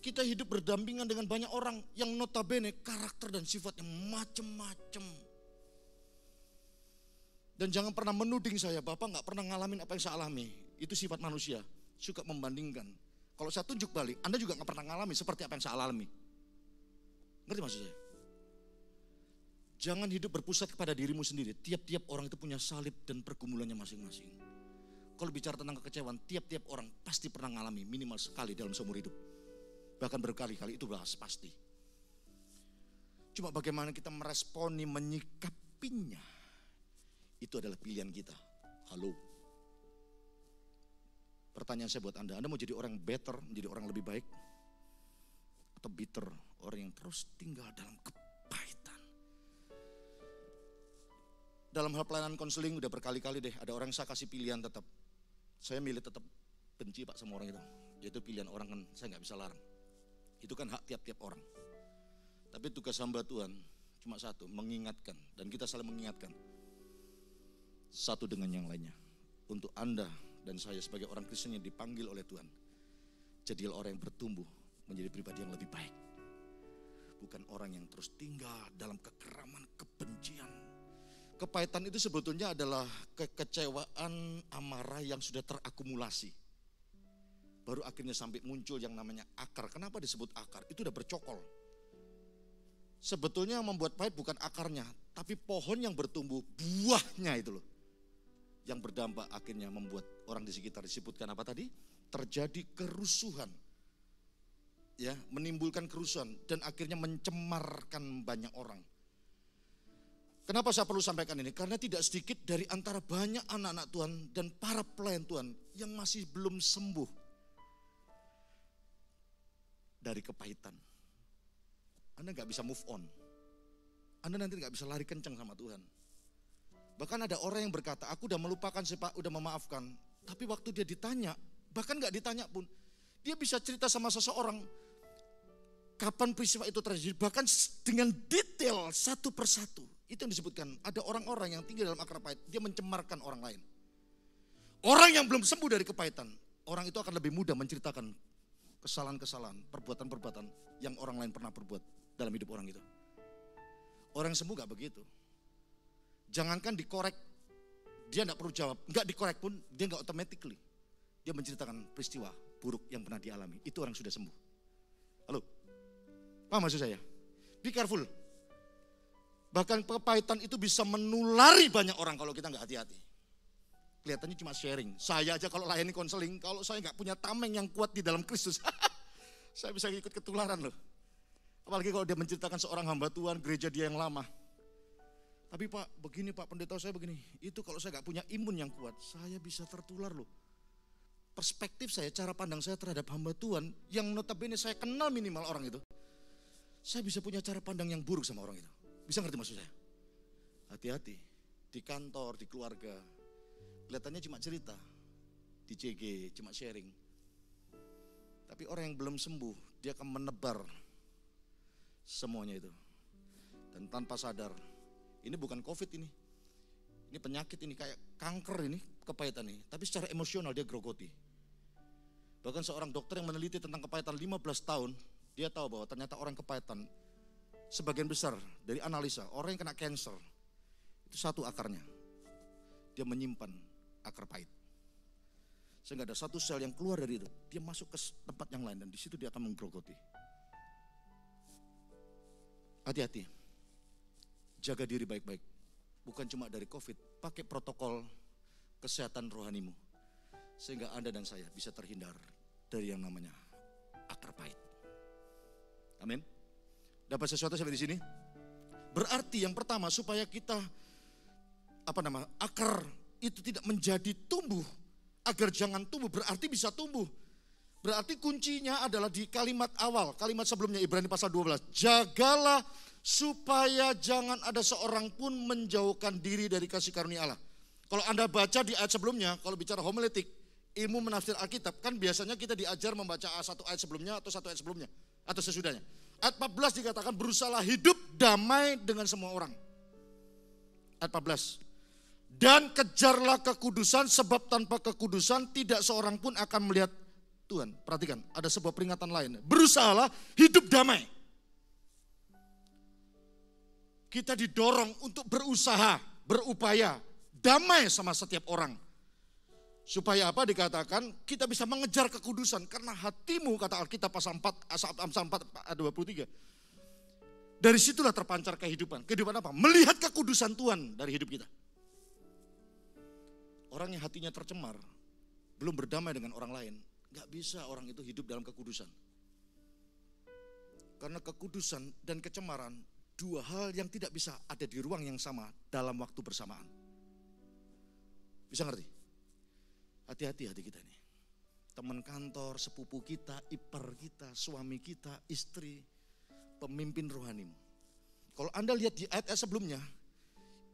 Kita hidup berdampingan dengan banyak orang yang notabene karakter dan sifatnya macem-macem. Dan jangan pernah menuding saya, Bapak gak pernah ngalamin apa yang saya alami. Itu sifat manusia, suka membandingkan. Kalau saya tunjuk balik, Anda juga gak pernah ngalamin seperti apa yang saya alami. Ngerti maksud saya? Jangan hidup berpusat kepada dirimu sendiri. Tiap-tiap orang itu punya salib dan pergumulannya masing-masing. Kalau bicara tentang kekecewaan, tiap-tiap orang pasti pernah ngalami minimal sekali dalam seumur hidup. Bahkan berkali-kali, itu pasti. Cuma bagaimana kita meresponi, menyikapinya. Itu adalah pilihan kita. Halo. Pertanyaan saya buat Anda mau jadi orang better, menjadi orang lebih baik? Atau bitter, orang yang terus tinggal dalam kepahitan? Dalam hal pelayanan konseling udah berkali-kali deh, ada orang saya kasih pilihan tetap. Saya milih tetap benci Pak sama orang itu. Yaitu pilihan orang kan saya gak bisa larang. Itu kan hak tiap-tiap orang. Tapi tugas hamba Tuhan cuma satu, mengingatkan. Dan kita saling mengingatkan. Satu dengan yang lainnya. Untuk Anda dan saya sebagai orang Kristen yang dipanggil oleh Tuhan, jadilah orang yang bertumbuh menjadi pribadi yang lebih baik. Bukan orang yang terus tinggal dalam kekeraman, kebencian. Kepahitan itu sebetulnya adalah kekecewaan, amarah yang sudah terakumulasi. Baru akhirnya sampai muncul yang namanya akar. Kenapa disebut akar? Itu udah bercokol. Sebetulnya yang membuat pahit bukan akarnya, tapi pohon yang bertumbuh, buahnya itu loh. Yang berdampak akhirnya membuat orang di sekitar disebutkan apa tadi? Terjadi kerusuhan. Ya, menimbulkan kerusuhan dan akhirnya mencemarkan banyak orang. Kenapa saya perlu sampaikan ini? Karena tidak sedikit dari antara banyak anak-anak Tuhan dan para pelayan Tuhan yang masih belum sembuh dari kepahitan. Anda gak bisa move on. Anda nanti gak bisa lari kencang sama Tuhan. Bahkan ada orang yang berkata, aku udah melupakan sih Pak, udah memaafkan. Tapi waktu dia ditanya, bahkan gak ditanya pun, dia bisa cerita sama seseorang kapan peristiwa itu terjadi. Bahkan dengan detail satu persatu. Itu yang disebutkan, ada orang-orang yang tinggal dalam akar pahit, dia mencemarkan orang lain. Orang yang belum sembuh dari kepahitan, orang itu akan lebih mudah menceritakan kesalahan-kesalahan, perbuatan-perbuatan yang orang lain pernah perbuat dalam hidup orang itu. Orang yang sembuh gak begitu. Jangankan dikorek, dia gak perlu jawab. Gak dikorek pun, dia gak automatically. Dia menceritakan peristiwa buruk yang pernah dialami. Itu orang sudah sembuh. Halo? Paham maksud saya? Be careful. Bahkan kepahitan itu bisa menulari banyak orang kalau kita gak hati-hati. Kelihatannya cuma sharing. Saya aja kalau layani konseling, kalau saya gak punya tameng yang kuat di dalam Kristus, saya bisa ikut ketularan loh. Apalagi kalau dia menceritakan seorang hamba Tuhan, gereja dia yang lama. Tapi Pak, begini Pak, pendeta saya begini. Itu kalau saya gak punya imun yang kuat, saya bisa tertular loh. Perspektif saya, cara pandang saya terhadap hamba Tuhan, yang notabene saya kenal minimal orang itu. Saya bisa punya cara pandang yang buruk sama orang itu. Bisa ngerti maksud saya? Hati-hati, di kantor, di keluarga. Kelihatannya cuma cerita, di CG, cuma sharing. Tapi orang yang belum sembuh, dia akan menebar semuanya itu. Dan tanpa sadar, ini bukan COVID ini. Ini penyakit ini, kayak kanker ini, kepahitan ini. Tapi secara emosional dia grogoti. Bahkan seorang dokter yang meneliti tentang kepahitan 15 tahun, dia tahu bahwa ternyata orang kepahitan, sebagian besar dari analisa, orang yang kena cancer, itu satu akarnya. Dia menyimpan akar pahit. Sehingga ada satu sel yang keluar dari itu, dia masuk ke tempat yang lain dan di situ dia akan menggerogoti. Hati-hati, jaga diri baik-baik. Bukan cuma dari COVID, pakai protokol kesehatan rohanimu. Sehingga Anda dan saya bisa terhindar dari yang namanya akar pahit. Amin. Dapat sesuatu sampai di sini? Berarti yang pertama supaya kita akar itu tidak menjadi tumbuh, agar jangan tumbuh, berarti bisa tumbuh. Berarti kuncinya adalah di kalimat awal, kalimat sebelumnya Ibrani pasal 12. Jagalah supaya jangan ada seorang pun menjauhkan diri dari kasih karunia Allah. Kalau Anda baca di ayat sebelumnya, kalau bicara homiletik, ilmu menafsir Alkitab, kan biasanya kita diajar membaca satu ayat sebelumnya atau satu ayat sebelumnya, atau sesudahnya. Ayat 14 dikatakan berusahalah hidup damai dengan semua orang. Ayat 14. Dan kejarlah kekudusan, sebab tanpa kekudusan tidak seorang pun akan melihat Tuhan. Perhatikan, ada sebuah peringatan lain. Berusahalah hidup damai. Kita didorong untuk berusaha, berupaya, damai sama setiap orang. Supaya apa dikatakan? Kita bisa mengejar kekudusan. Karena hatimu, kata Alkitab pasal 4 ayat 23. Dari situlah terpancar kehidupan. Kehidupan apa? Melihat kekudusan Tuhan dari hidup kita. Orang yang hatinya tercemar, belum berdamai dengan orang lain, gak bisa orang itu hidup dalam kekudusan. Karena kekudusan dan kecemaran, dua hal yang tidak bisa ada di ruang yang sama dalam waktu bersamaan. Bisa ngerti? Hati-hati hati kita ini. Teman kantor, sepupu kita, ipar kita, suami kita, istri, pemimpin rohanimu. Kalau Anda lihat di ayat sebelumnya,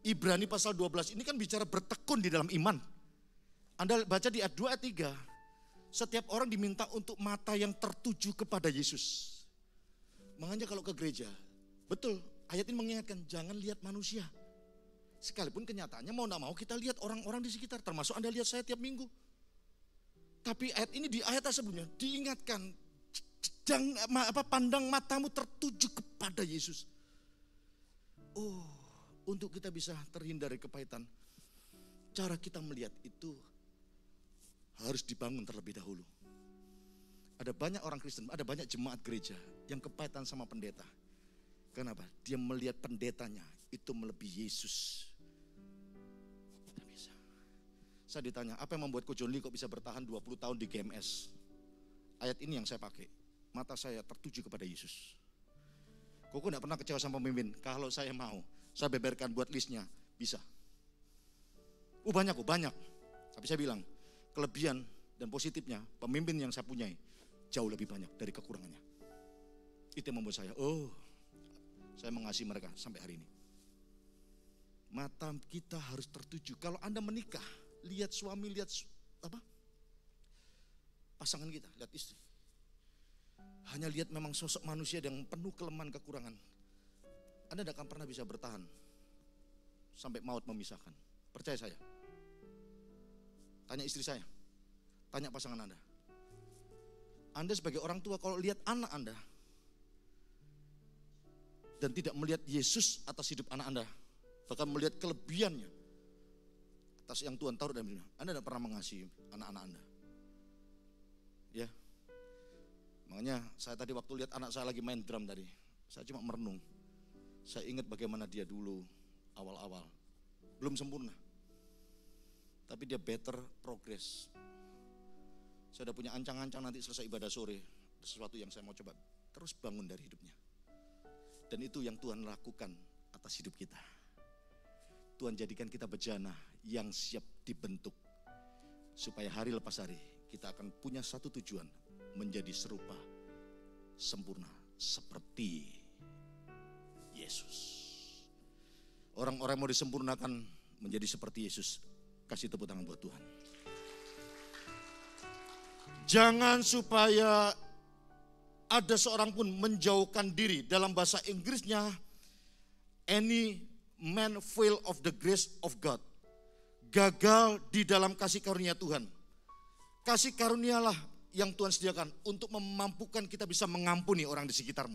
Ibrani pasal 12 ini kan bicara bertekun di dalam iman. Anda baca di ayat 2 ayat 3, setiap orang diminta untuk mata yang tertuju kepada Yesus. Makanya kalau ke gereja, betul ayat ini mengingatkan jangan lihat manusia. Sekalipun kenyataannya mau tidak mau kita lihat orang-orang di sekitar, termasuk Anda lihat saya tiap minggu. Tapi ayat ini di ayat sebelumnya diingatkan, pandang matamu tertuju kepada Yesus. Oh, untuk kita bisa terhindar dari kepahitan, cara kita melihat itu harus dibangun terlebih dahulu. Ada banyak orang Kristen, ada banyak jemaat gereja yang kepahitan sama pendeta. Kenapa? Dia melihat pendetanya itu melebihi Yesus. Tidak bisa. Saya ditanya, apa yang membuat Ko John Lee kok bisa bertahan 20 tahun di GMS? Ayat ini yang saya pakai. Mata saya tertuju kepada Yesus. Koko tidak pernah kecewa sama pemimpin. Kalau saya mau, saya beberkan buat listnya, bisa. Banyak. Tapi saya bilang, kelebihan dan positifnya pemimpin yang saya punyai jauh lebih banyak dari kekurangannya. Itu yang membuat saya mengasihi mereka sampai hari ini. Mata kita harus tertuju. Kalau Anda menikah, lihat suami, lihat pasangan kita, lihat istri. Hanya lihat memang sosok manusia yang penuh kelemahan kekurangan. Anda tidak akan pernah bisa bertahan sampai maut memisahkan. Percaya saya. Tanya istri saya, tanya pasangan Anda. Anda sebagai orang tua kalau lihat anak Anda dan tidak melihat Yesus atas hidup anak Anda, bahkan melihat kelebihannya atas yang Tuhan taruh dalam hidupnya, Anda tidak pernah mengasihi anak-anak Anda. Ya. Makanya saya tadi waktu lihat anak saya lagi main drum tadi, saya cuma merenung. Saya ingat bagaimana dia dulu awal-awal, belum sempurna. Tapi dia better progress. Saya udah punya ancang-ancang nanti selesai ibadah sore, sesuatu yang saya mau coba terus bangun dari hidupnya. Dan itu yang Tuhan lakukan atas hidup kita. Tuhan jadikan kita bejana yang siap dibentuk. Supaya hari lepas hari kita akan punya satu tujuan, menjadi serupa, sempurna seperti Yesus. Orang-orang mau disempurnakan menjadi seperti Yesus. Kasih tepuk tangan buat Tuhan. Jangan supaya ada seorang pun menjauhkan diri. Dalam bahasa Inggrisnya, any man fail of the grace of God. Gagal di dalam kasih karunia Tuhan. Kasih karunialah yang Tuhan sediakan untuk memampukan kita bisa mengampuni orang di sekitarmu.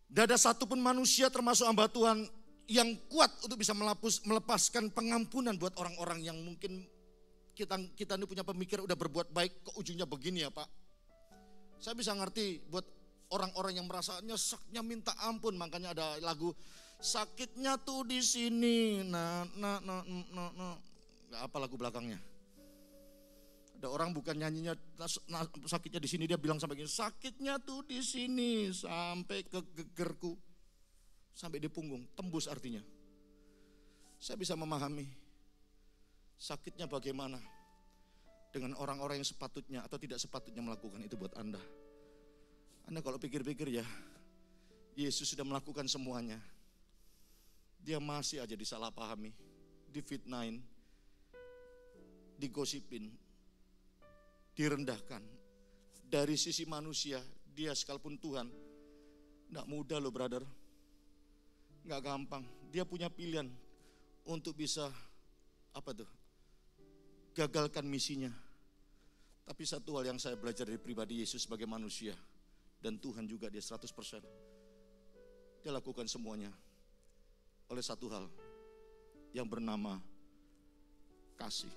Tidak ada satupun manusia termasuk hamba Tuhan yang kuat untuk bisa melepaskan pengampunan buat orang-orang yang mungkin kita ini punya pemikir udah berbuat baik, ke ujungnya begini ya Pak. Saya bisa ngerti buat orang-orang yang merasa nyeseknya minta ampun, makanya ada lagu sakitnya tuh di sini. Nggak apa lagu belakangnya. Ada orang bukan nyanyinya sakitnya di sini, dia bilang sampai gini, sakitnya tuh di sini sampai ke gegerku, sampai di punggung, tembus artinya. Saya bisa memahami sakitnya bagaimana dengan orang-orang yang sepatutnya atau tidak sepatutnya melakukan itu buat Anda. Anda kalau pikir-pikir ya, Yesus sudah melakukan semuanya. Dia masih aja disalahpahami, difitnahin, digosipin, direndahkan. Dari sisi manusia, dia sekalipun Tuhan, gak mudah loh brother. Gak gampang. Dia punya pilihan untuk bisa, gagalkan misinya. Tapi satu hal yang saya belajar dari pribadi Yesus sebagai manusia, dan Tuhan juga dia 100%. Dia lakukan semuanya oleh satu hal yang bernama kasih.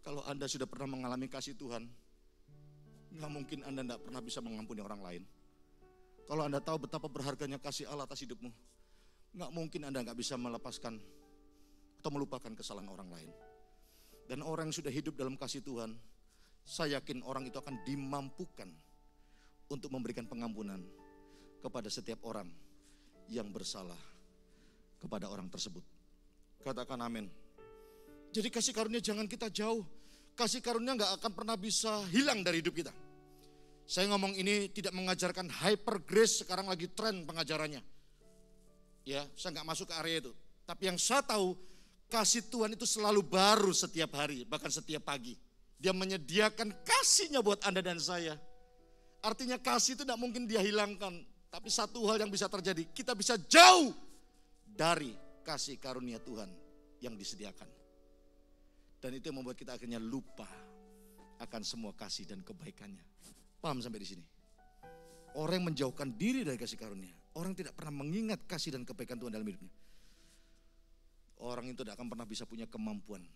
Kalau Anda sudah pernah mengalami kasih Tuhan, gak mungkin Anda gak pernah bisa mengampuni orang lain. Kalau Anda tahu betapa berharganya kasih Allah atas hidupmu, gak mungkin Anda gak bisa melepaskan atau melupakan kesalahan orang lain. Dan orang yang sudah hidup dalam kasih Tuhan, saya yakin orang itu akan dimampukan untuk memberikan pengampunan kepada setiap orang yang bersalah kepada orang tersebut. Katakan amin. Jadi kasih karunia jangan kita jauh. Kasih karunia gak akan pernah bisa hilang dari hidup kita. Saya ngomong ini tidak mengajarkan hyper grace, sekarang lagi tren pengajarannya. Ya, saya gak masuk ke area itu. Tapi yang saya tahu, kasih Tuhan itu selalu baru setiap hari, bahkan setiap pagi. Dia menyediakan kasihnya buat Anda dan saya. Artinya kasih itu tidak mungkin dia hilangkan. Tapi satu hal yang bisa terjadi, kita bisa jauh dari kasih karunia Tuhan yang disediakan. Dan itu yang membuat kita akhirnya lupa akan semua kasih dan kebaikannya. Paham sampai di sini? Orang yang menjauhkan diri dari kasih karunia, orang tidak pernah mengingat kasih dan kebaikan Tuhan dalam hidupnya, orang itu tidak akan pernah bisa punya kemampuan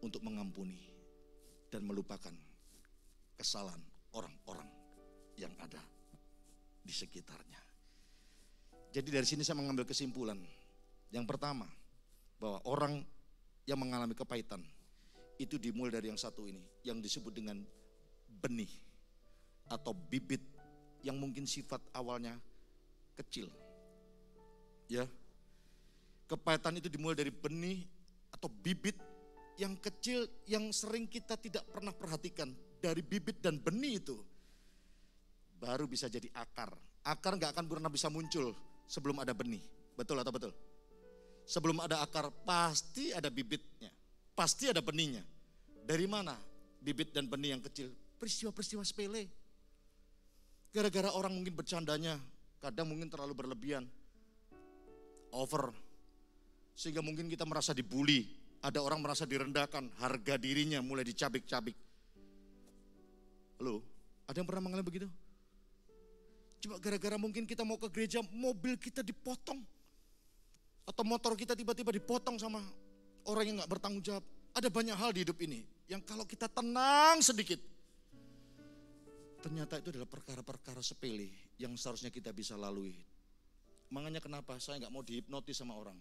untuk mengampuni dan melupakan kesalahan orang-orang yang ada di sekitarnya. Jadi dari sini saya mengambil kesimpulan. Yang pertama, bahwa orang yang mengalami kepahitan itu dimulai dari yang satu ini, yang disebut dengan benih atau bibit yang mungkin sifat awalnya kecil. Ya. Kepahitan itu dimulai dari benih atau bibit yang kecil yang sering kita tidak pernah perhatikan. Dari bibit dan benih itu baru bisa jadi akar. Akar gak akan pernah bisa muncul sebelum ada benih. Betul atau betul? Sebelum ada akar pasti ada bibitnya, pasti ada benihnya. Dari mana bibit dan benih yang kecil? Peristiwa-peristiwa sepele. Gara-gara orang mungkin bercandanya, kadang mungkin terlalu berlebihan, over. Sehingga mungkin kita merasa dibully, ada orang merasa direndahkan, harga dirinya mulai dicabik-cabik. Halo, ada yang pernah mengalami begitu? Cuma gara-gara mungkin kita mau ke gereja, mobil kita dipotong. Atau motor kita tiba-tiba dipotong sama orang yang gak bertanggung jawab. Ada banyak hal di hidup ini yang kalau kita tenang sedikit, ternyata itu adalah perkara-perkara sepele yang seharusnya kita bisa lalui. Makanya kenapa saya gak mau dihipnotis sama orang.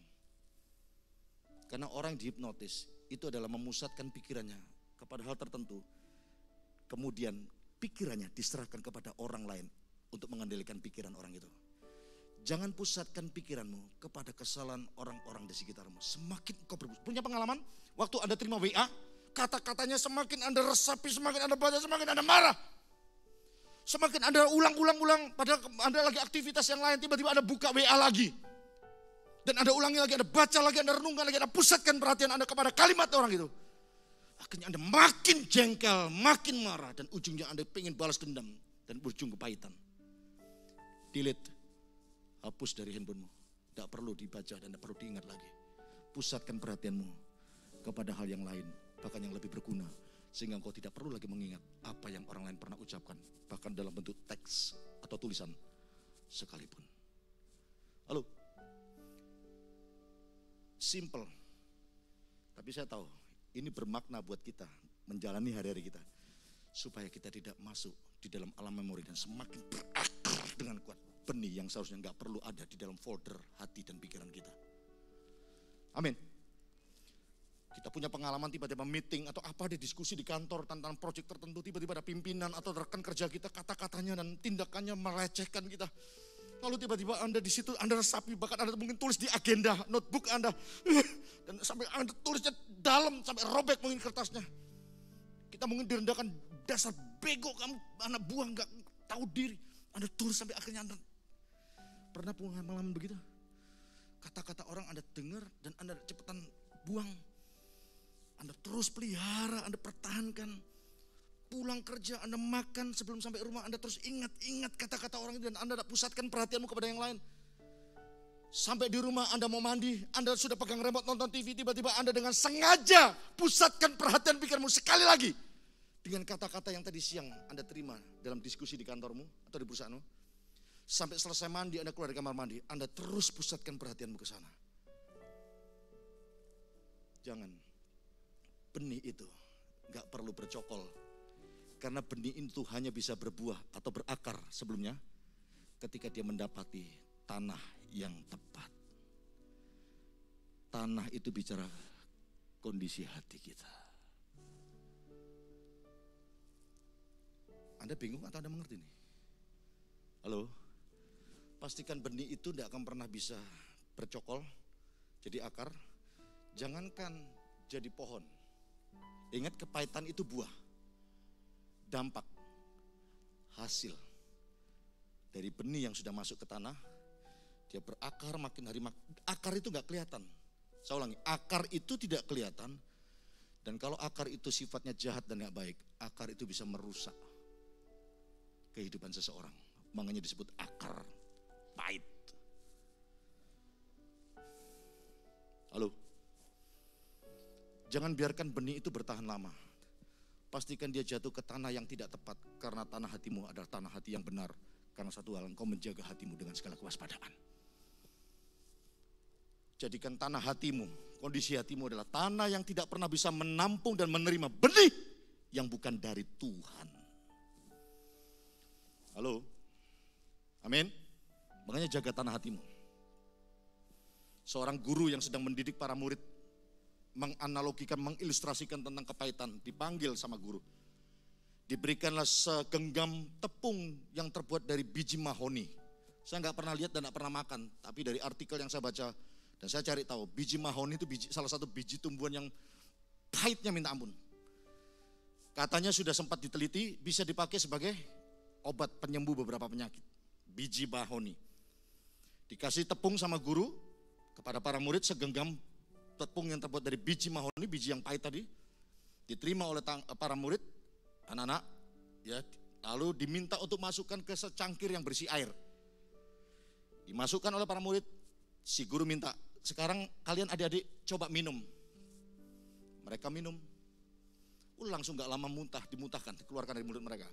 Karena orang yang dihipnotis itu adalah memusatkan pikirannya kepada hal tertentu. Kemudian pikirannya diserahkan kepada orang lain untuk mengendalikan pikiran orang itu. Jangan pusatkan pikiranmu kepada kesalahan orang-orang di sekitarmu. Semakin kau punya pengalaman, waktu Anda terima WA, kata-katanya semakin Anda resapi, semakin Anda baca, semakin Anda marah. Semakin Anda ulang-ulang, padahal Anda lagi aktivitas yang lain, tiba-tiba Anda buka WA lagi. Dan Anda ulangi lagi, Anda baca lagi, Anda renungkan lagi, Anda pusatkan perhatian Anda kepada kalimat orang itu. Akhirnya Anda makin jengkel, makin marah, dan ujungnya Anda ingin balas dendam, dan berujung kepahitan. Delete. Hapus dari handphonemu, tidak perlu dibaca dan tidak perlu diingat lagi. Pusatkan perhatianmu kepada hal yang lain, bahkan yang lebih berguna. Sehingga engkau tidak perlu lagi mengingat apa yang orang lain pernah ucapkan, bahkan dalam bentuk teks atau tulisan sekalipun. Halo, simple. Tapi saya tahu ini bermakna buat kita menjalani hari-hari kita, supaya kita tidak masuk di dalam alam memori dan semakin berakar dengan kuat benih yang seharusnya nggak perlu ada di dalam folder hati dan pikiran kita. Amin. Kita punya pengalaman tiba-tiba meeting atau apa di diskusi di kantor tentang proyek tertentu, tiba-tiba ada pimpinan atau rekan kerja kita kata-katanya dan tindakannya melecehkan kita. Lalu tiba-tiba Anda di situ, Anda resapi, bahkan Anda mungkin tulis di agenda notebook Anda dan sampai Anda tulisnya dalam sampai robek mungkin kertasnya. Kita mungkin direndahkan, dasar bego kamu, anak buah nggak tahu diri. Anda tulis sampai akhirnya Anda pernah pengalaman begitu? Kata-kata orang Anda dengar dan Anda cepetan buang. Anda terus pelihara, Anda pertahankan. Pulang kerja, Anda makan sebelum sampai rumah, Anda terus ingat kata-kata orang itu dan Anda pusatkan perhatianmu kepada yang lain. Sampai di rumah Anda mau mandi, Anda sudah pegang remote nonton TV, tiba-tiba Anda dengan sengaja pusatkan perhatian pikiranmu sekali lagi dengan kata-kata yang tadi siang Anda terima dalam diskusi di kantormu atau di perusahaanmu. Sampai selesai mandi, Anda keluar dari kamar mandi, Anda terus pusatkan perhatianmu ke sana. Jangan. Benih itu gak perlu bercokol. Karena benih itu hanya bisa berbuah atau berakar sebelumnya ketika dia mendapati tanah yang tepat. Tanah itu bicara kondisi hati kita. Anda bingung atau Anda mengerti nih? Halo? Pastikan benih itu tidak akan pernah bisa bercokol, jadi akar. Jangankan jadi pohon. Ingat, kepahitan itu buah, dampak, hasil dari benih yang sudah masuk ke tanah. Dia berakar makin hari, akar itu gak kelihatan. Saya ulangi, akar itu tidak kelihatan. Dan kalau akar itu sifatnya jahat dan gak baik, akar itu bisa merusak kehidupan seseorang. Makanya disebut akar pahit. Halo? Jangan biarkan benih itu bertahan lama. Pastikan dia jatuh ke tanah yang tidak tepat, karena tanah hatimu adalah tanah hati yang benar. Karena satu hal, engkau menjaga hatimu dengan segala kewaspadaan. Jadikan tanah hatimu, kondisi hatimu adalah tanah yang tidak pernah bisa menampung dan menerima benih yang bukan dari Tuhan. Halo? Amin? Makanya jaga tanah hatimu. Seorang guru yang sedang mendidik para murid menganalogikan, mengilustrasikan tentang kepahitan, dipanggil sama guru. Diberikanlah segenggam tepung yang terbuat dari biji mahoni. Saya nggak pernah lihat dan nggak pernah makan, tapi dari artikel yang saya baca dan saya cari tahu, biji mahoni itu salah satu biji tumbuhan yang pahitnya minta ampun. Katanya sudah sempat diteliti, bisa dipakai sebagai obat penyembuh beberapa penyakit. Biji mahoni. Dikasih tepung sama guru kepada para murid, segenggam tepung yang terbuat dari biji mahoni, biji yang pahit tadi, diterima oleh para murid, anak-anak, ya, lalu diminta untuk masukkan ke secangkir yang berisi air. Dimasukkan oleh para murid, si guru minta, sekarang kalian adik-adik coba minum. Mereka minum, langsung gak lama muntah, dimuntahkan, dikeluarkan dari mulut mereka.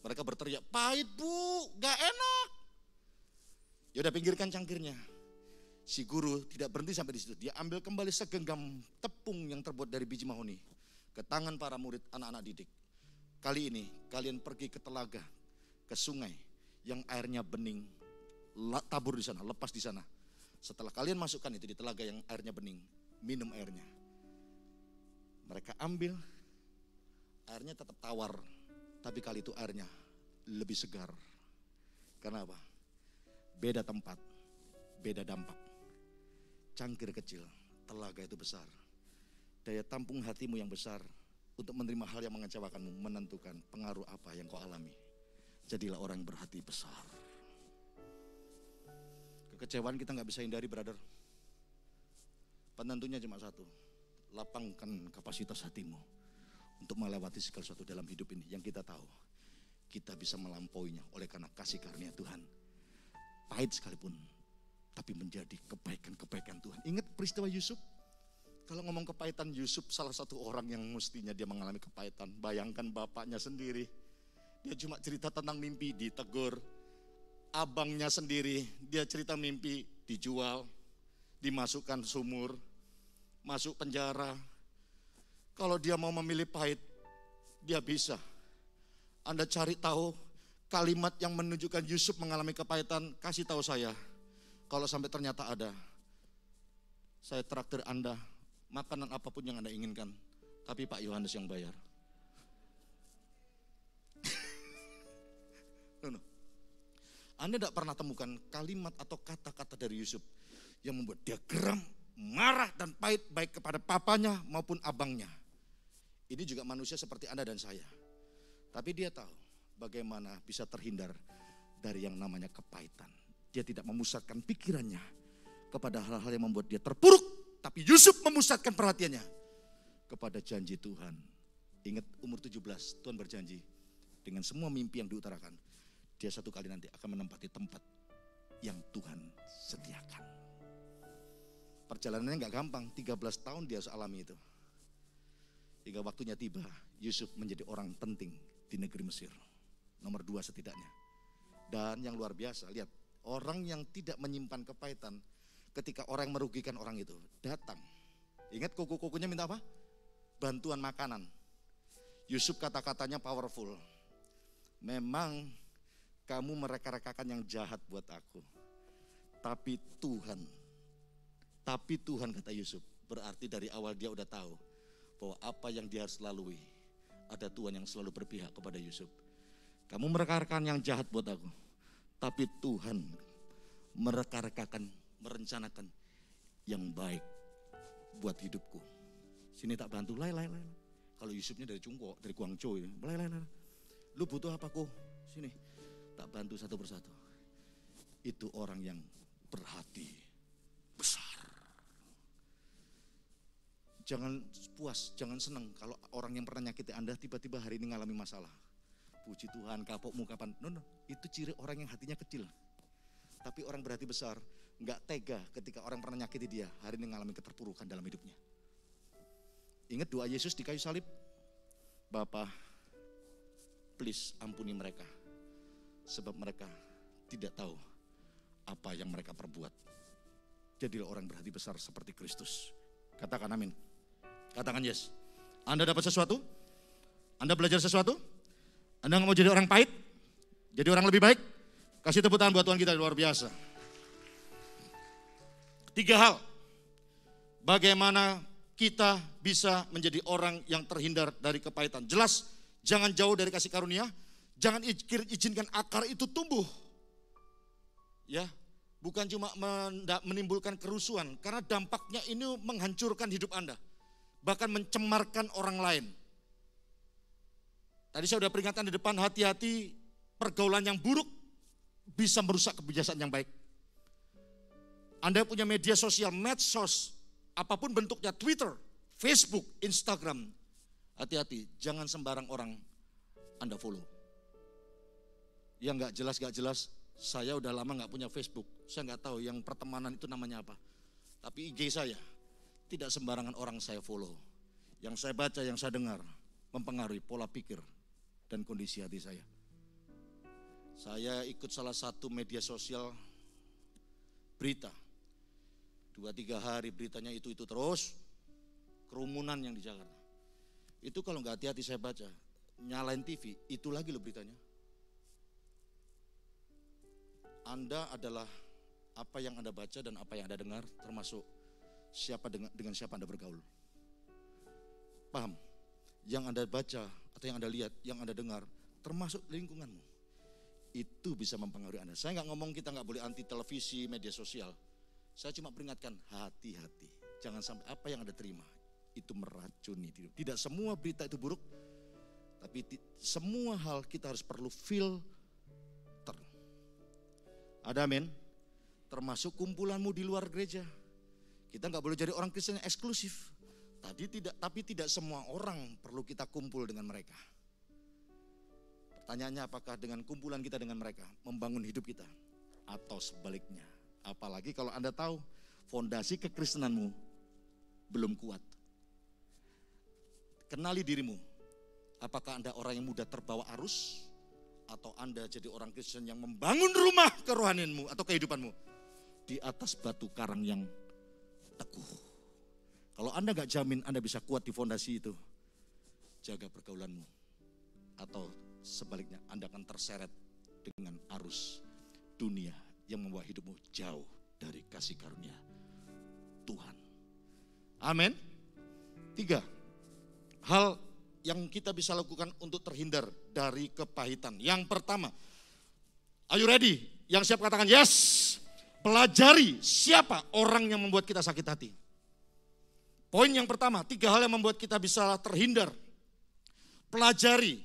Mereka berteriak, pahit bu, gak enak. Ya udah, pinggirkan cangkirnya. Si guru tidak berhenti sampai di situ. Dia ambil kembali segenggam tepung yang terbuat dari biji mahoni ke tangan para murid, anak-anak didik. Kali ini kalian pergi ke telaga, ke sungai yang airnya bening, tabur di sana, lepas di sana. Setelah kalian masukkan itu di telaga yang airnya bening, minum airnya. Mereka ambil, airnya tetap tawar, tapi kali itu airnya lebih segar. Karena apa? Beda tempat, beda dampak. Cangkir kecil, telaga itu besar. Daya tampung hatimu yang besar untuk menerima hal yang mengecewakanmu menentukan pengaruh apa yang kau alami. Jadilah orang yang berhati besar. Kekecewaan kita gak bisa hindari, brother. Penentunya cuma satu, lapangkan kapasitas hatimu untuk melewati segala sesuatu dalam hidup ini yang kita tahu kita bisa melampauinya oleh karena kasih karunia Tuhan. Pahit sekalipun, tapi menjadi kebaikan-kebaikan Tuhan. Ingat peristiwa Yusuf Kalau ngomong kepahitan, Yusuf salah satu orang yang mestinya dia mengalami kepahitan. Bayangkan bapaknya sendiri, dia cuma cerita tentang mimpi, ditegur. Abangnya sendiri, dia cerita mimpi, dijual, dimasukkan sumur, masuk penjara. Kalau dia mau memilih pahit, dia bisa. Anda cari tahu kalimat yang menunjukkan Yusuf mengalami kepahitan, kasih tahu saya. Kalau sampai ternyata ada, saya traktir Anda makanan apapun yang Anda inginkan, tapi Pak Yohanes yang bayar. No. Anda tidak pernah temukan kalimat atau kata-kata dari Yusuf yang membuat dia geram, marah dan pahit baik kepada papanya maupun abangnya. Ini juga manusia seperti Anda dan saya. Tapi dia tahu bagaimana bisa terhindar dari yang namanya kepahitan. Dia tidak memusatkan pikirannya kepada hal-hal yang membuat dia terpuruk. Tapi Yusuf memusatkan perhatiannya kepada janji Tuhan. Ingat umur 17, Tuhan berjanji dengan semua mimpi yang diutarakan, dia satu kali nanti akan menempati tempat yang Tuhan sediakan. Perjalanannya gak gampang, 13 tahun dia harus alami itu. Hingga waktunya tiba, Yusuf menjadi orang penting di negeri Mesir. Nomor 2 setidaknya. Dan yang luar biasa, lihat, orang yang tidak menyimpan kepahitan, ketika orang yang merugikan orang itu datang. Ingat kuku-kukunya minta apa? Bantuan makanan. Yusuf kata-katanya powerful. Memang kamu mereka-rekakan yang jahat buat aku. Tapi Tuhan kata Yusuf. Berarti dari awal dia udah tahu bahwa apa yang dia harus lalui, ada Tuhan yang selalu berpihak kepada Yusuf. Kamu mereka-rekakan yang jahat buat aku. Tapi Tuhan mereka-rekakan, merencanakan yang baik buat hidupku. Sini tak bantu, lai. Kalau Yusufnya dari Cungko, dari Guangzhou, lai. Lu butuh apa kok? Sini, tak bantu satu persatu. Itu orang yang berhati besar. Jangan puas, jangan senang kalau orang yang pernah nyakiti Anda tiba-tiba hari ini ngalami masalah. Puji Tuhan, kapokmu kapan? No, itu ciri orang yang hatinya kecil. Tapi orang berhati besar, gak tega ketika orang pernah nyakiti dia, hari ini mengalami keterpurukan dalam hidupnya. Ingat doa Yesus di kayu salib? Bapa, please ampuni mereka, sebab mereka tidak tahu apa yang mereka perbuat. Jadilah orang berhati besar seperti Kristus. Katakan amin. Katakan yes. Anda dapat sesuatu? Anda belajar sesuatu? Anda gak mau jadi orang pahit? Jadi orang lebih baik? Kasih tepuk tangan buat Tuhan kita, luar biasa. 3 hal. Bagaimana kita bisa menjadi orang yang terhindar dari kepahitan. Jelas, jangan jauh dari kasih karunia. Jangan izinkan akar itu tumbuh. Ya, bukan cuma menimbulkan kerusuhan. Karena dampaknya ini menghancurkan hidup Anda. Bahkan mencemarkan orang lain. Tadi saya sudah peringatkan di depan, hati-hati pergaulan yang buruk bisa merusak kebiasaan yang baik. Anda punya media sosial, medsos, apapun bentuknya, Twitter, Facebook, Instagram. Hati-hati, jangan sembarang orang Anda follow. Yang gak jelas, saya udah lama gak punya Facebook. Saya gak tahu yang pertemanan itu namanya apa. Tapi IG saya, tidak sembarangan orang saya follow. Yang saya baca, yang saya dengar, mempengaruhi pola pikir dan kondisi hati saya. Saya ikut salah satu media sosial berita. 2-3 hari beritanya itu terus. Kerumunan yang di Jakarta. Itu kalau nggak hati-hati saya baca, nyalain TV, itu lagi loh beritanya. Anda adalah apa yang Anda baca dan apa yang Anda dengar, termasuk dengan siapa Anda bergaul. Paham? Yang Anda baca atau yang Anda lihat, yang Anda dengar, termasuk lingkunganmu. Itu bisa mempengaruhi Anda. Saya nggak ngomong kita nggak boleh anti televisi, media sosial. Saya cuma peringatkan, hati-hati. Jangan sampai apa yang Anda terima, itu meracuni hidup. Tidak semua berita itu buruk, tapi semua hal kita harus perlu filter. Ada amin? Termasuk kumpulanmu di luar gereja. Kita nggak boleh jadi orang Kristen yang eksklusif. Tapi tidak semua orang perlu kita kumpul dengan mereka. Pertanyaannya, apakah dengan kumpulan kita dengan mereka membangun hidup kita? Atau sebaliknya? Apalagi kalau Anda tahu fondasi kekristenanmu belum kuat. Kenali dirimu. Apakah Anda orang yang mudah terbawa arus? Atau Anda jadi orang Kristen yang membangun rumah kerohanianmu atau kehidupanmu di atas batu karang yang teguh. Kalau Anda gak jamin Anda bisa kuat di fondasi itu, jaga pergaulanmu. Atau sebaliknya Anda akan terseret dengan arus dunia yang membawa hidupmu jauh dari kasih karunia Tuhan. Amin. 3 hal yang kita bisa lakukan untuk terhindar dari kepahitan. Yang pertama, are you ready? Yang siap katakan yes. Pelajari siapa orang yang membuat kita sakit hati. Poin yang pertama, 3 hal yang membuat kita bisa terhindar. Pelajari.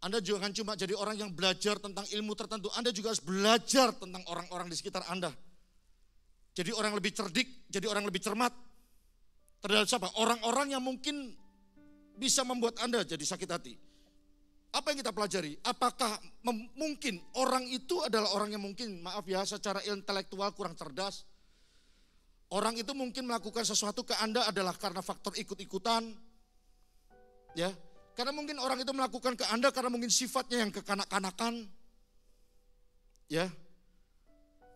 Anda juga kan cuma jadi orang yang belajar tentang ilmu tertentu. Anda juga harus belajar tentang orang-orang di sekitar Anda. Jadi orang yang lebih cerdik, jadi orang yang lebih cermat. Terhadap siapa? Orang-orang yang mungkin bisa membuat Anda jadi sakit hati. Apa yang kita pelajari? Apakah mungkin orang itu adalah orang yang mungkin, maaf ya, secara intelektual kurang cerdas? Orang itu mungkin melakukan sesuatu ke Anda adalah karena faktor ikut-ikutan. Ya, karena mungkin orang itu melakukan ke Anda karena mungkin sifatnya yang kekanak-kanakan. Ya.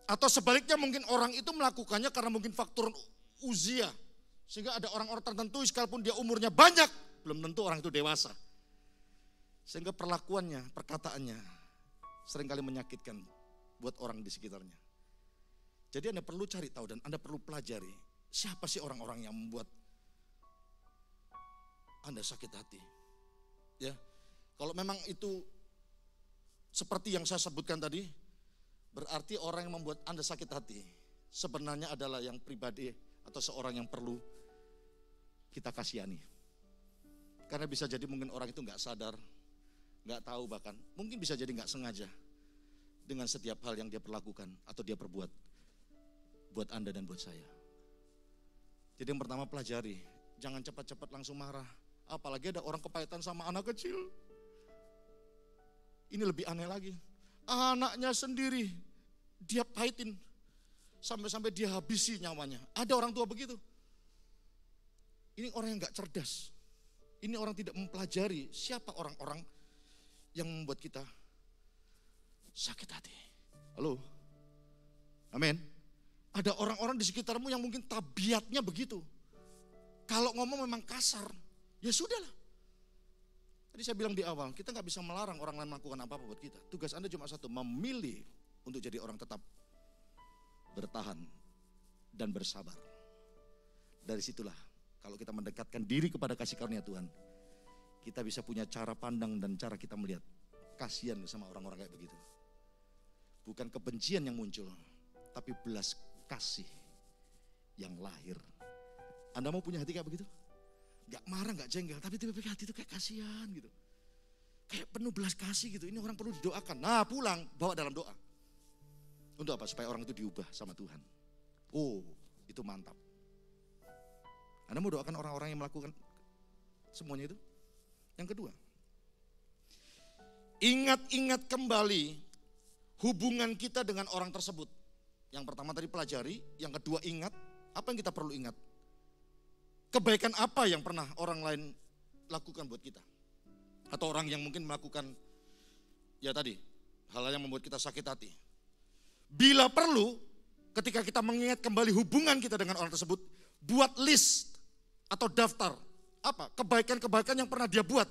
Atau sebaliknya mungkin orang itu melakukannya karena mungkin faktor usia. Sehingga ada orang-orang tertentu sekalipun dia umurnya banyak, belum tentu orang itu dewasa. Sehingga perlakuannya, perkataannya seringkali menyakitkan buat orang di sekitarnya. Jadi Anda perlu cari tahu dan Anda perlu pelajari siapa sih orang-orang yang membuat Anda sakit hati. Ya, kalau memang itu seperti yang saya sebutkan tadi, berarti orang yang membuat Anda sakit hati sebenarnya adalah yang pribadi atau seorang yang perlu kita kasihani. Karena bisa jadi mungkin orang itu gak sadar, gak tahu bahkan, mungkin bisa jadi gak sengaja dengan setiap hal yang dia perlakukan atau dia perbuat buat Anda dan buat saya. Jadi yang pertama pelajari, jangan cepat-cepat langsung marah. Apalagi ada orang kepahitan sama anak kecil. Ini lebih aneh lagi. Anaknya sendiri dia pahitin sampai-sampai dia habisi nyawanya. Ada orang tua begitu. Ini orang yang gak cerdas. Ini orang tidak mempelajari siapa orang-orang yang membuat kita sakit hati. Halo? Amin. Ada orang-orang di sekitarmu yang mungkin tabiatnya begitu. Kalau ngomong memang kasar, ya sudahlah. Tadi saya bilang di awal, kita gak bisa melarang orang lain melakukan apa-apa buat kita. Tugas Anda cuma satu, memilih untuk jadi orang tetap bertahan dan bersabar. Dari situlah, kalau kita mendekatkan diri kepada kasih karunia Tuhan, kita bisa punya cara pandang dan cara kita melihat. Kasihan sama orang-orang kayak begitu. Bukan kebencian yang muncul, tapi belas kasih yang lahir. Anda mau punya hati kayak begitu? Gak marah, gak jengkel, tapi tiba-tiba hati itu kayak kasihan gitu. Kayak penuh belas kasih gitu, ini orang perlu didoakan. Nah pulang, bawa dalam doa. Untuk apa? Supaya orang itu diubah sama Tuhan. Oh, itu mantap. Anda mau doakan orang-orang yang melakukan semuanya itu? Yang kedua, ingat-ingat kembali hubungan kita dengan orang tersebut. Yang pertama tadi pelajari, yang kedua ingat, apa yang kita perlu ingat? Kebaikan apa yang pernah orang lain lakukan buat kita? Atau orang yang mungkin melakukan, ya tadi, hal yang membuat kita sakit hati. Bila perlu, ketika kita mengingat kembali hubungan kita dengan orang tersebut, buat list atau daftar. Apa? Kebaikan-kebaikan yang pernah dia buat.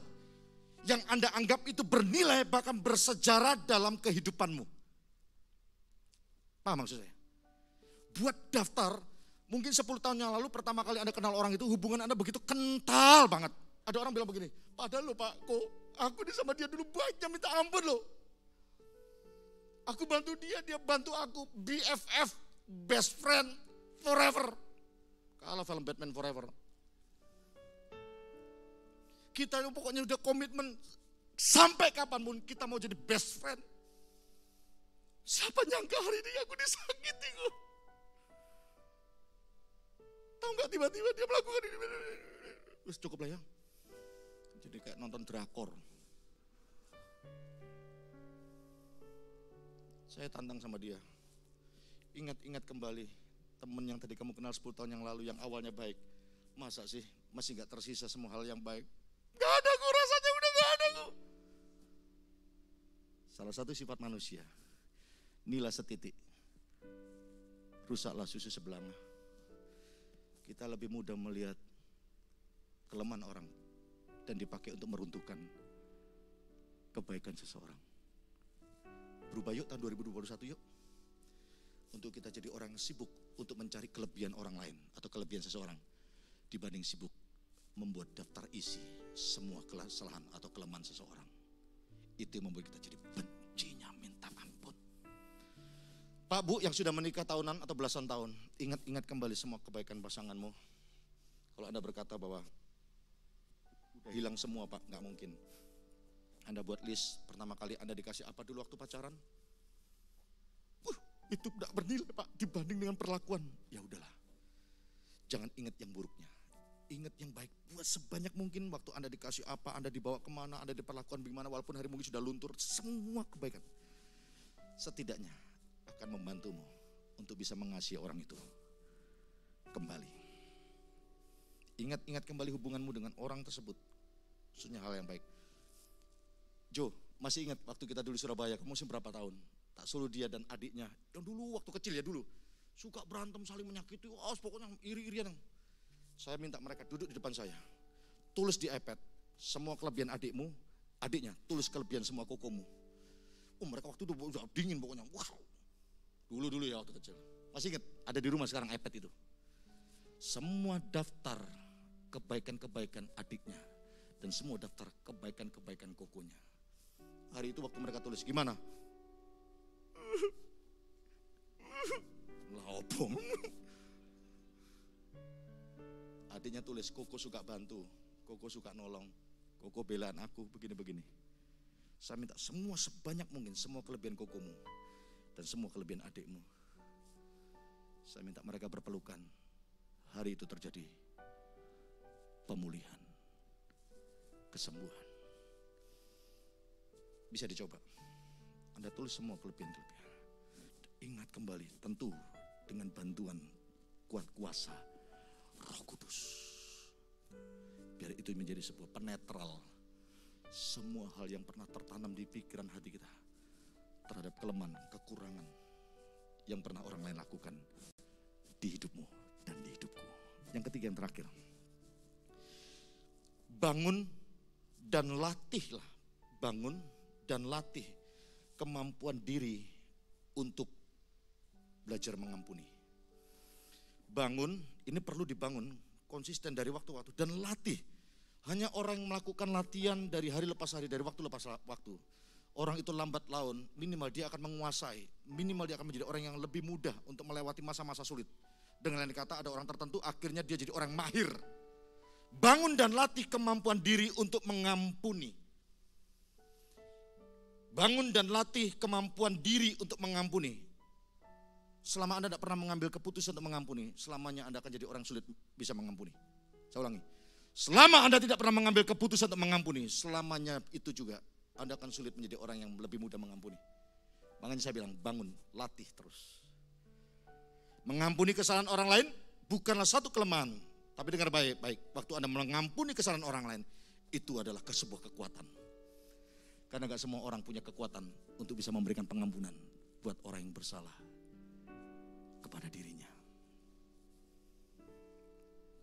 Yang Anda anggap itu bernilai bahkan bersejarah dalam kehidupanmu. Paham maksud saya? Buat daftar, mungkin 10 tahun yang lalu pertama kali Anda kenal orang itu, hubungan Anda begitu kental banget. Ada orang bilang begini, padahal loh Pak, kok aku sama dia dulu banyak minta ampun loh. Aku bantu dia, dia bantu aku. BFF, best friend forever. Kalau film Batman Forever. Kita itu pokoknya udah komitmen sampai kapanpun kita mau jadi best friend. Siapa nyangka hari ini aku disakiti kok. Tahu nggak tiba-tiba dia melakukan ini. Terus cukup lah ya. Jadi kayak nonton drakor. Saya tantang sama dia. Ingat-ingat kembali teman yang tadi kamu kenal 10 tahun yang lalu yang awalnya baik. Masa sih masih gak tersisa semua hal yang baik? Gak ada ku, rasanya udah gak ada ku. Salah satu sifat manusia, nila setitik, rusaklah susu sebelanga. Kita lebih mudah melihat kelemahan orang dan dipakai untuk meruntuhkan kebaikan seseorang. Berubah yuk tahun 2021 yuk. Untuk kita jadi orang yang sibuk untuk mencari kelebihan orang lain atau kelebihan seseorang, dibanding sibuk membuat daftar isi semua kesalahan atau kelemahan seseorang. Itu yang membuat kita jadi bencinya minta ampun. Pak Bu yang sudah menikah tahunan atau belasan tahun, ingat-ingat kembali semua kebaikan pasanganmu. Kalau Anda berkata bahwa udah hilang semua Pak, gak mungkin. Anda buat list pertama kali Anda dikasih apa dulu waktu pacaran? Itu tidak bernilai Pak dibanding dengan perlakuan. Ya udahlah, jangan ingat yang buruknya, ingat yang baik. Buat sebanyak mungkin waktu Anda dikasih apa, Anda dibawa kemana, Anda diperlakukan bagaimana, walaupun hari mungkin sudah luntur, semua kebaikan setidaknya akan membantumu untuk bisa mengasihi orang itu kembali. Ingat-ingat kembali hubunganmu dengan orang tersebut, khususnya hal yang baik. Jo, masih ingat waktu kita dulu Surabaya, kamu masih berapa tahun? Tak suruh dia dan adiknya, yang dulu waktu kecil ya dulu, suka berantem saling menyakiti, pokoknya iri-irian. Saya minta mereka duduk di depan saya, tulis di iPad semua kelebihan adikmu, adiknya tulis kelebihan semua kokomu. Mereka waktu itu udah dingin pokoknya, wow. Dulu ya waktu kecil. Masih ingat, ada di rumah sekarang iPad itu. Semua daftar kebaikan-kebaikan adiknya dan semua daftar kebaikan-kebaikan kokonya. Hari itu waktu mereka tulis, gimana? Lopong. Adiknya tulis, Koko suka bantu, Koko suka nolong, Koko belaan aku begini-begini. Saya minta semua sebanyak mungkin, semua kelebihan kokomu dan semua kelebihan adikmu. Saya minta mereka berpelukan. Hari itu terjadi pemulihan, kesembuhan. Bisa dicoba. Anda tulis semua kelebihan-kelebihan. Ingat kembali, tentu dengan bantuan kuat kuasa Roh Kudus. Biar itu menjadi sebuah penetral semua hal yang pernah tertanam di pikiran hati kita terhadap kelemahan, kekurangan yang pernah orang lain lakukan di hidupmu dan di hidupku. Yang ketiga, yang terakhir, bangun dan latihlah, bangun dan latih kemampuan diri untuk belajar mengampuni. Bangun, ini perlu dibangun konsisten dari waktu-waktu dan latih. Hanya orang yang melakukan latihan dari hari lepas hari, dari waktu lepas waktu, orang itu lambat laun, minimal dia akan menguasai, minimal dia akan menjadi orang yang lebih mudah untuk melewati masa-masa sulit. Dengan lain kata, ada orang tertentu akhirnya dia jadi orang mahir. Bangun dan latih kemampuan diri untuk mengampuni. Bangun dan latih kemampuan diri untuk mengampuni. Selama Anda tidak pernah mengambil keputusan untuk mengampuni, selamanya Anda akan jadi orang sulit bisa mengampuni. Saya ulangi. Selama Anda tidak pernah mengambil keputusan untuk mengampuni, selamanya itu juga Anda akan sulit menjadi orang yang lebih mudah mengampuni. Makanya saya bilang, bangun, latih terus. Mengampuni kesalahan orang lain bukanlah satu kelemahan. Tapi dengar baik-baik, waktu Anda mengampuni kesalahan orang lain, itu adalah sebuah kekuatan. Karena gak semua orang punya kekuatan untuk bisa memberikan pengampunan buat orang yang bersalah kepada dirinya.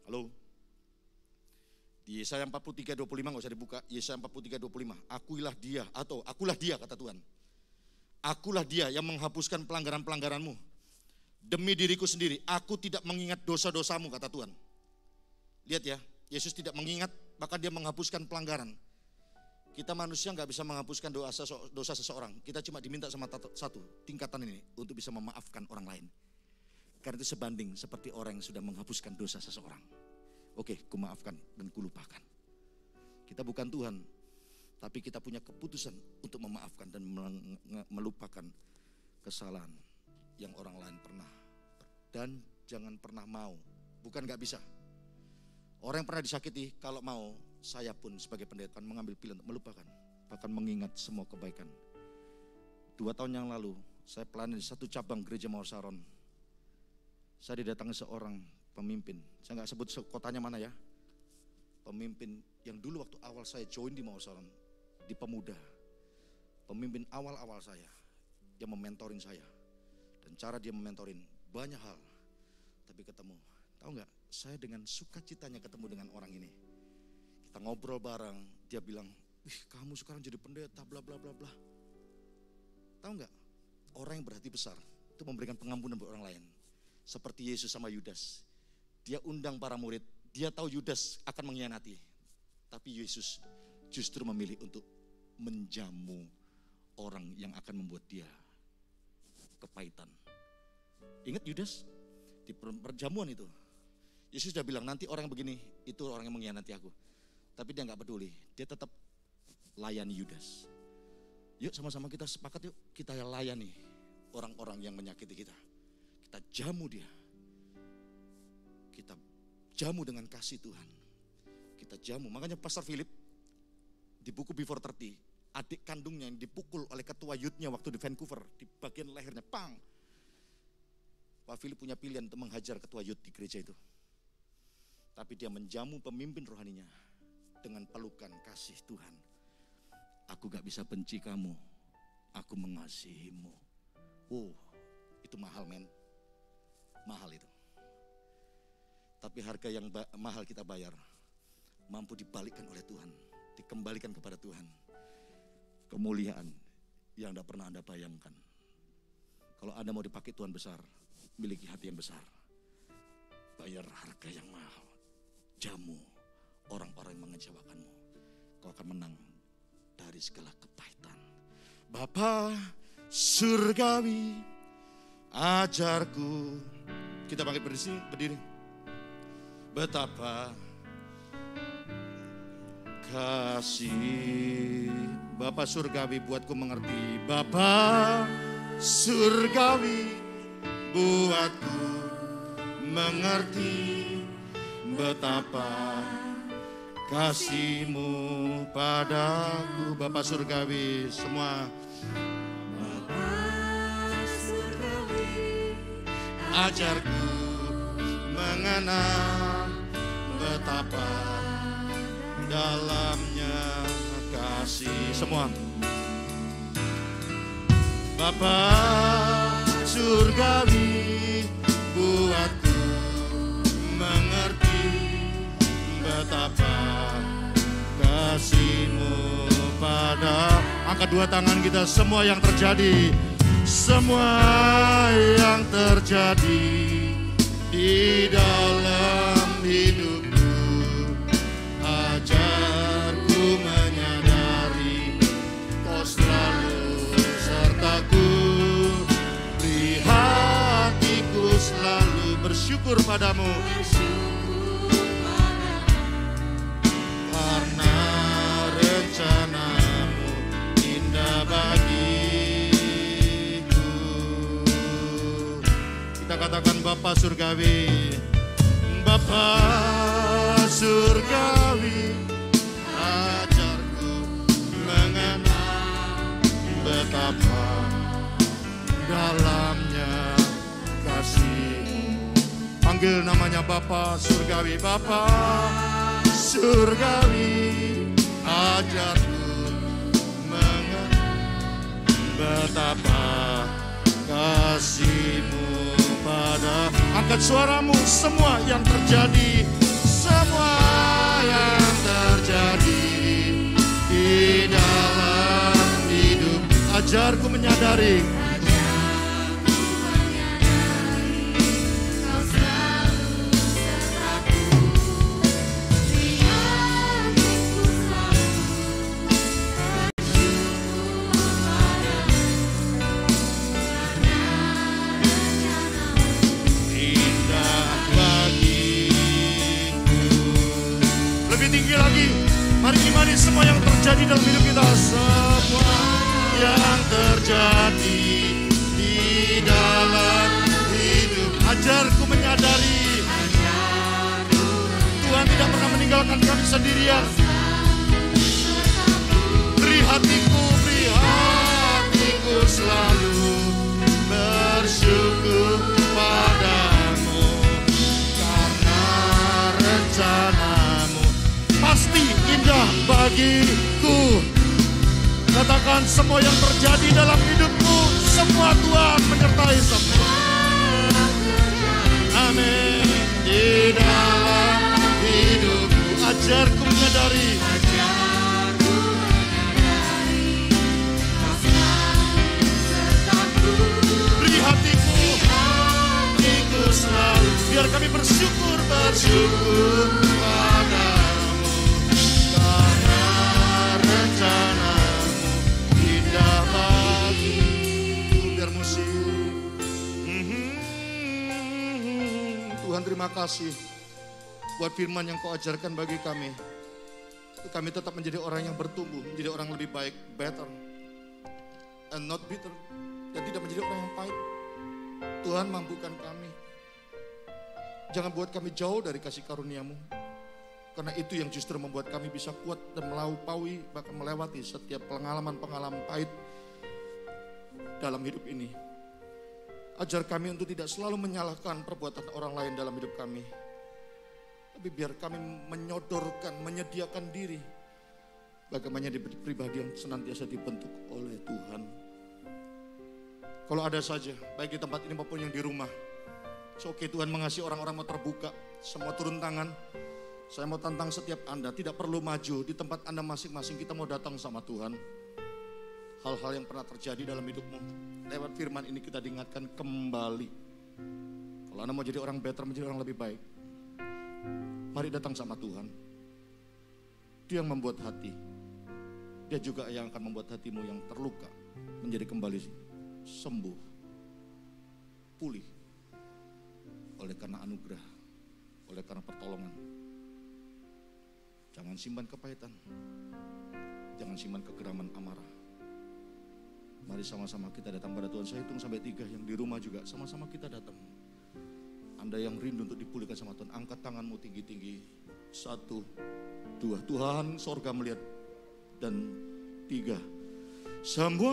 Halo? Di Yesaya 43:25 gak usah dibuka. Yesaya 43:25. Akulah dia, atau akulah dia kata Tuhan. Akulah dia yang menghapuskan pelanggaran-pelanggaranmu. Demi diriku sendiri, aku tidak mengingat dosa-dosamu kata Tuhan. Lihat ya, Yesus tidak mengingat, bahkan dia menghapuskan pelanggaran. Kita manusia gak bisa menghapuskan dosa seseorang. Kita cuma diminta sama satu tingkatan ini untuk bisa memaafkan orang lain. Karena itu sebanding seperti orang yang sudah menghapuskan dosa seseorang. Oke, ku maafkan dan ku lupakan. Kita bukan Tuhan, tapi kita punya keputusan untuk memaafkan dan melupakan kesalahan yang orang lain pernah. Dan jangan pernah mau, bukan gak bisa. Orang yang pernah disakiti, kalau mau, saya pun sebagai pendeta akan mengambil pilihan untuk melupakan, bahkan mengingat semua kebaikan. 2 tahun yang lalu, saya pelayani di satu cabang gereja Mawar Saron. Saya didatangi seorang pemimpin. Saya nggak sebut kotanya mana ya. Pemimpin yang dulu waktu awal saya join di Mawar Salon, di Pemuda. Pemimpin awal-awal saya, dia mementorin saya. Dan cara dia mementorin banyak hal. Tapi ketemu, tahu nggak? Saya dengan sukacitanya ketemu dengan orang ini. Kita ngobrol bareng, dia bilang, "Wih, kamu sekarang jadi pendeta, bla bla bla bla." Tahu nggak? Orang yang berhati besar itu memberikan pengampunan buat orang lain. Seperti Yesus sama Yudas. Dia undang para murid, dia tahu Yudas akan mengkhianati. Tapi Yesus justru memilih untuk menjamu orang yang akan membuat dia kepahitan. Ingat Yudas? Di perjamuan itu. Yesus sudah bilang, nanti orang yang begini, itu orang yang mengkhianati aku. Tapi dia gak peduli, dia tetap layani Yudas. Yuk sama-sama kita sepakat yuk, kita layani orang-orang yang menyakiti kita. Kita jamu dia. Kita jamu dengan kasih Tuhan. Kita jamu, makanya Pastor Philip di buku Before 30, adik kandungnya yang dipukul oleh ketua youth-nya waktu di Vancouver, di bagian lehernya, pang. Pak Philip punya pilihan untuk menghajar ketua youth di gereja itu. Tapi dia menjamu pemimpin rohaninya dengan pelukan kasih Tuhan. Aku gak bisa benci kamu, aku mengasihimu. Oh, itu mahal men, mahal itu. Tapi harga yang mahal kita bayar, mampu dibalikkan oleh Tuhan, dikembalikan kepada Tuhan. Kemuliaan yang tidak pernah Anda bayangkan. Kalau Anda mau dipakai Tuhan besar, miliki hati yang besar. Bayar harga yang mahal. Jamu orang-orang yang mengecewakanmu. Kau akan menang dari segala kepahitan. Bapa surgawi, ajarku. Kita bangkit berdiri. Betapa kasih Bapa surgawi buatku mengerti. Bapa surgawi buatku mengerti betapa kasih-Mu padaku. Bapa surgawi semua. Bapa surgawi ajarku mengenal betapa dalamnya kasih. Semua. Bapa surgawi buatku mengerti betapa kasih-Mu pada. Angkat dua tangan kita, semua yang terjadi, semua yang terjadi di dalam hidupku, ajarku menyadari Kau selalu sertaku. Beri hatiku selalu bersyukur padamu, karena rencana-Mu indah bagiku. Kita katakan Bapa surgawi, Bapa surgawi, ajarku mengenal betapa dalamnya kasih-Mu. Panggil namanya Bapa surgawi, Bapa surgawi, ajarku mengenal betapa kasih-Mu pada. Angkat suaramu, semua yang terjadi, semua yang terjadi di dalam hidup. Ajarku menyadari Kau selalu sertaku. Beri hatiku selalu bersyukur padamu, karena rencana-Mu indah bagiku. Lebih tinggi lagi, mari imani semua yang terjadi dalam hidup kita. Semua yang terjadi di dalam hidup. Ajarku menyadari Tuhan tidak pernah meninggalkan kami sendirian. Beri hatiku selalu bersyukur padamu, karena bagiku. Katakan semua yang terjadi dalam hidupku, semua Tuhan menyertai semua. Amin. Di dalam hidupku, ajarku menyadari. Beri hatiku selalu, biar kami bersyukur padamu. Karena rencanamu indah bagiku. Biar musik. Tuhan, terima kasih buat firman yang kau ajarkan bagi kami. Kami tetap menjadi orang yang bertumbuh, menjadi orang lebih baik, better and not bitter, dan tidak menjadi orang yang pahit. Tuhan, mampukan kami. Jangan buat kami jauh dari kasih karunia-Mu. Karena itu yang justru membuat kami bisa kuat dan melampaui, bahkan melewati setiap pengalaman-pengalaman pahit dalam hidup ini. Ajar kami untuk tidak selalu menyalahkan perbuatan orang lain dalam hidup kami. Tapi biar kami menyodorkan, menyediakan diri bagaimana di pribadi yang senantiasa dibentuk oleh Tuhan. Kalau ada saja, baik di tempat ini maupun yang di rumah, oke, Tuhan mengasihi orang-orang mau terbuka, semua turun tangan. Saya mau tantang setiap Anda, tidak perlu maju di tempat Anda masing-masing, kita mau datang sama Tuhan. Hal-hal yang pernah terjadi dalam hidupmu, lewat firman ini kita diingatkan kembali. Kalau Anda mau jadi orang better, menjadi orang lebih baik, mari datang sama Tuhan. Dia yang membuat hati, Dia juga yang akan membuat hatimu yang terluka menjadi kembali sembuh, pulih. Oleh karena anugerah, oleh karena pertolongan. Jangan simpan kepahitan, jangan simpan kegeraman amarah. Mari sama-sama kita datang pada Tuhan. Saya hitung sampai 3, yang di rumah juga sama-sama kita datang. Anda yang rindu untuk dipulihkan sama Tuhan, angkat tanganmu tinggi-tinggi. 1, 2, Tuhan sorga melihat. Dan 3, semua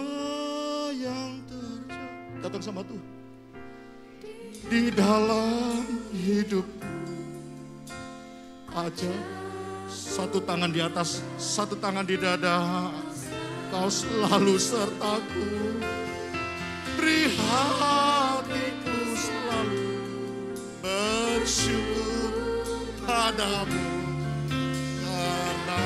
yang terjadi, datang sama Tuhan. Di dalam hidup aja, 1 tangan di atas, 1 tangan di dada. Kau selalu sertaku, beri hatiku selalu bersyukur padamu. Karena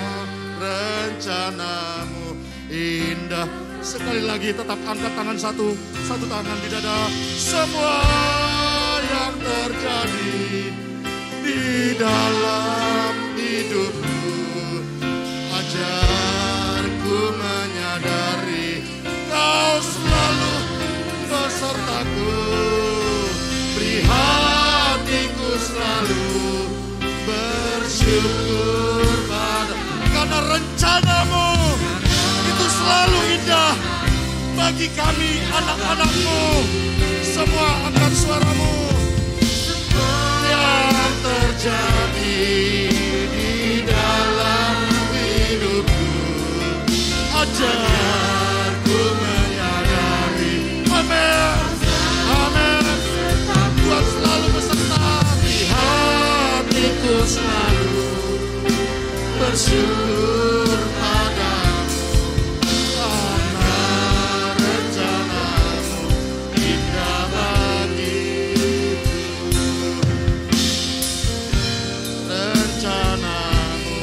rencanamu indah. Sekali lagi tetap angkat tangan, 1 tangan di dada. Semua yang terjadi di dalam hidupku, ajarku menyadari Kau selalu besertaku. Beri hatiku selalu bersyukur padamu. Karena rencanamu itu selalu indah bagi kami anak-anakmu. Semua angkat suaramu. Yang terjadi di dalam hidupku, ajarku menyadari. Amin, amin. Tuhan selalu beserta. Di hatiku selalu bersyukur padamu. Karena rencanamu indah bagiku. Rencanamu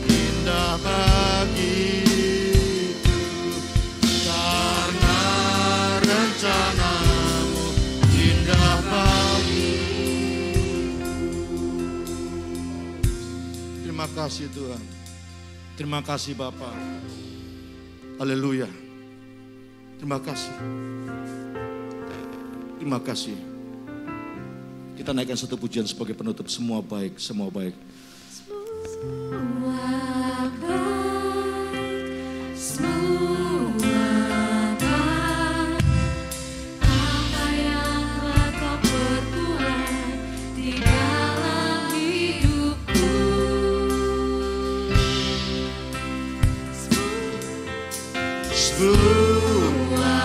indah bagiku. Karena rencanamu indah bagiku. Terima kasih Tuhan. Terima kasih Bapa. Haleluya. Terima kasih. Terima kasih. Kita naikkan satu pujian sebagai penutup. Semua baik, semua baik. Apa yang telah Kau perbuat di dalam hidupku. Semua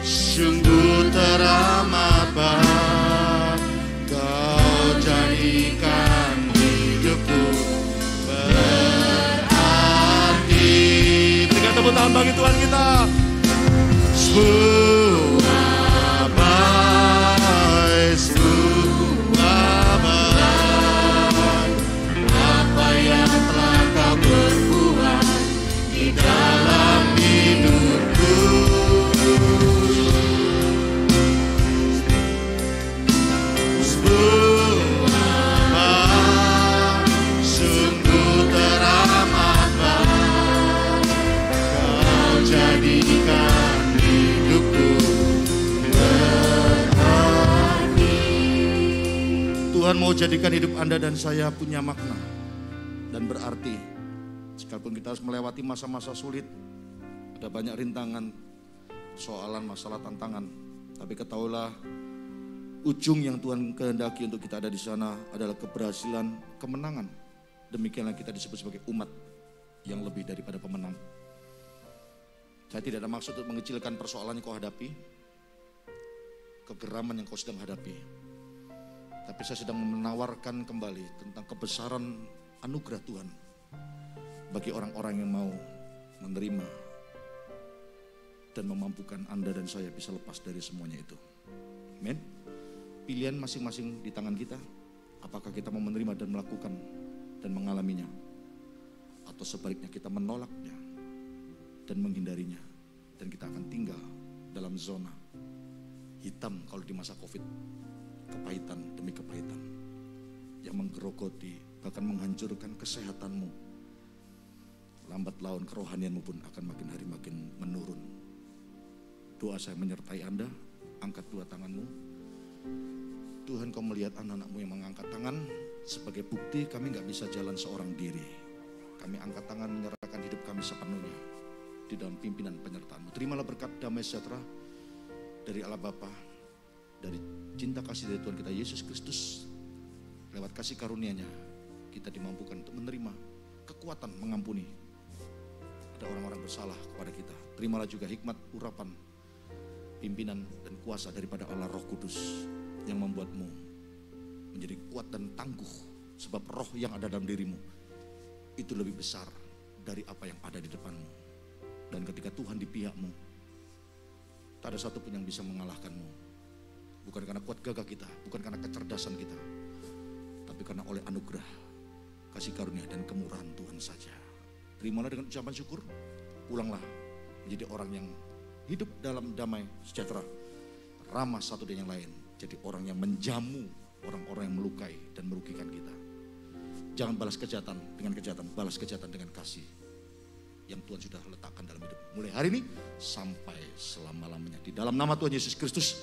sungguh teramat baik. Kau jadikan bagi Tuhan kita. Sebuah baik, sebuah baik, apa yang telah kau berbuat di dalam hidupku. Tuhan mau jadikan hidup Anda dan saya punya makna dan berarti. Sekalipun kita harus melewati masa-masa sulit, ada banyak rintangan, persoalan, masalah, tantangan. Tapi ketahuilah, ujung yang Tuhan kehendaki untuk kita ada di sana adalah keberhasilan, kemenangan. Demikianlah kita disebut sebagai umat yang lebih daripada pemenang. Saya tidak ada maksud untuk mengecilkan persoalan yang kau hadapi, kegeraman yang kau sedang hadapi. Tapi saya sedang menawarkan kembali tentang kebesaran anugerah Tuhan bagi orang-orang yang mau menerima dan memampukan Anda dan saya bisa lepas dari semuanya itu. Amin. Pilihan masing-masing di tangan kita. Apakah kita mau menerima dan melakukan dan mengalaminya, atau sebaliknya kita menolaknya dan menghindarinya, dan kita akan tinggal dalam zona hitam kalau di masa Covid. Kepahitan demi kepahitan yang menggerogoti, bahkan menghancurkan kesehatanmu. Lambat laun kerohanianmu pun akan makin hari makin menurun. Doa saya menyertai Anda. Angkat dua tanganmu. Tuhan, kau melihat anak-anakmu yang mengangkat tangan sebagai bukti kami gak bisa jalan seorang diri. Kami angkat tangan menyerahkan hidup kami sepenuhnya di dalam pimpinan penyertaan-Mu. Terimalah berkat damai sejahtera dari Allah Bapa, dari cinta kasih dari Tuhan kita Yesus Kristus. Lewat kasih karunia-Nya kita dimampukan untuk menerima kekuatan mengampuni. Ada orang-orang bersalah kepada kita. Terimalah juga hikmat, urapan, pimpinan dan kuasa daripada Allah Roh Kudus yang membuatmu menjadi kuat dan tangguh. Sebab roh yang ada dalam dirimu itu lebih besar dari apa yang ada di depanmu. Dan ketika Tuhan di pihakmu, tak ada satu pun yang bisa mengalahkanmu. Bukan karena kuat gagah kita, bukan karena kecerdasan kita, tapi karena oleh anugerah, kasih karunia dan kemurahan Tuhan saja. Terimalah dengan ucapan syukur, pulanglah menjadi orang yang hidup dalam damai sejahtera, ramah satu dengan yang lain, jadi orang yang menjamu orang-orang yang melukai dan merugikan kita. Jangan balas kejahatan dengan kejahatan, balas kejahatan dengan kasih yang Tuhan sudah letakkan dalam hidup. Mulai hari ini sampai selama-lamanya. Di dalam nama Tuhan Yesus Kristus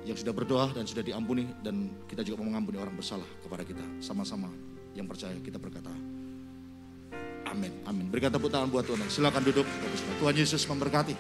yang sudah berdoa dan sudah diampuni, dan kita juga mau mengampuni orang bersalah kepada kita. Sama-sama yang percaya kita berkata amin, amin. Berikan tepuk tangan buat Tuhan. Silakan duduk. Tuhan Yesus memberkati.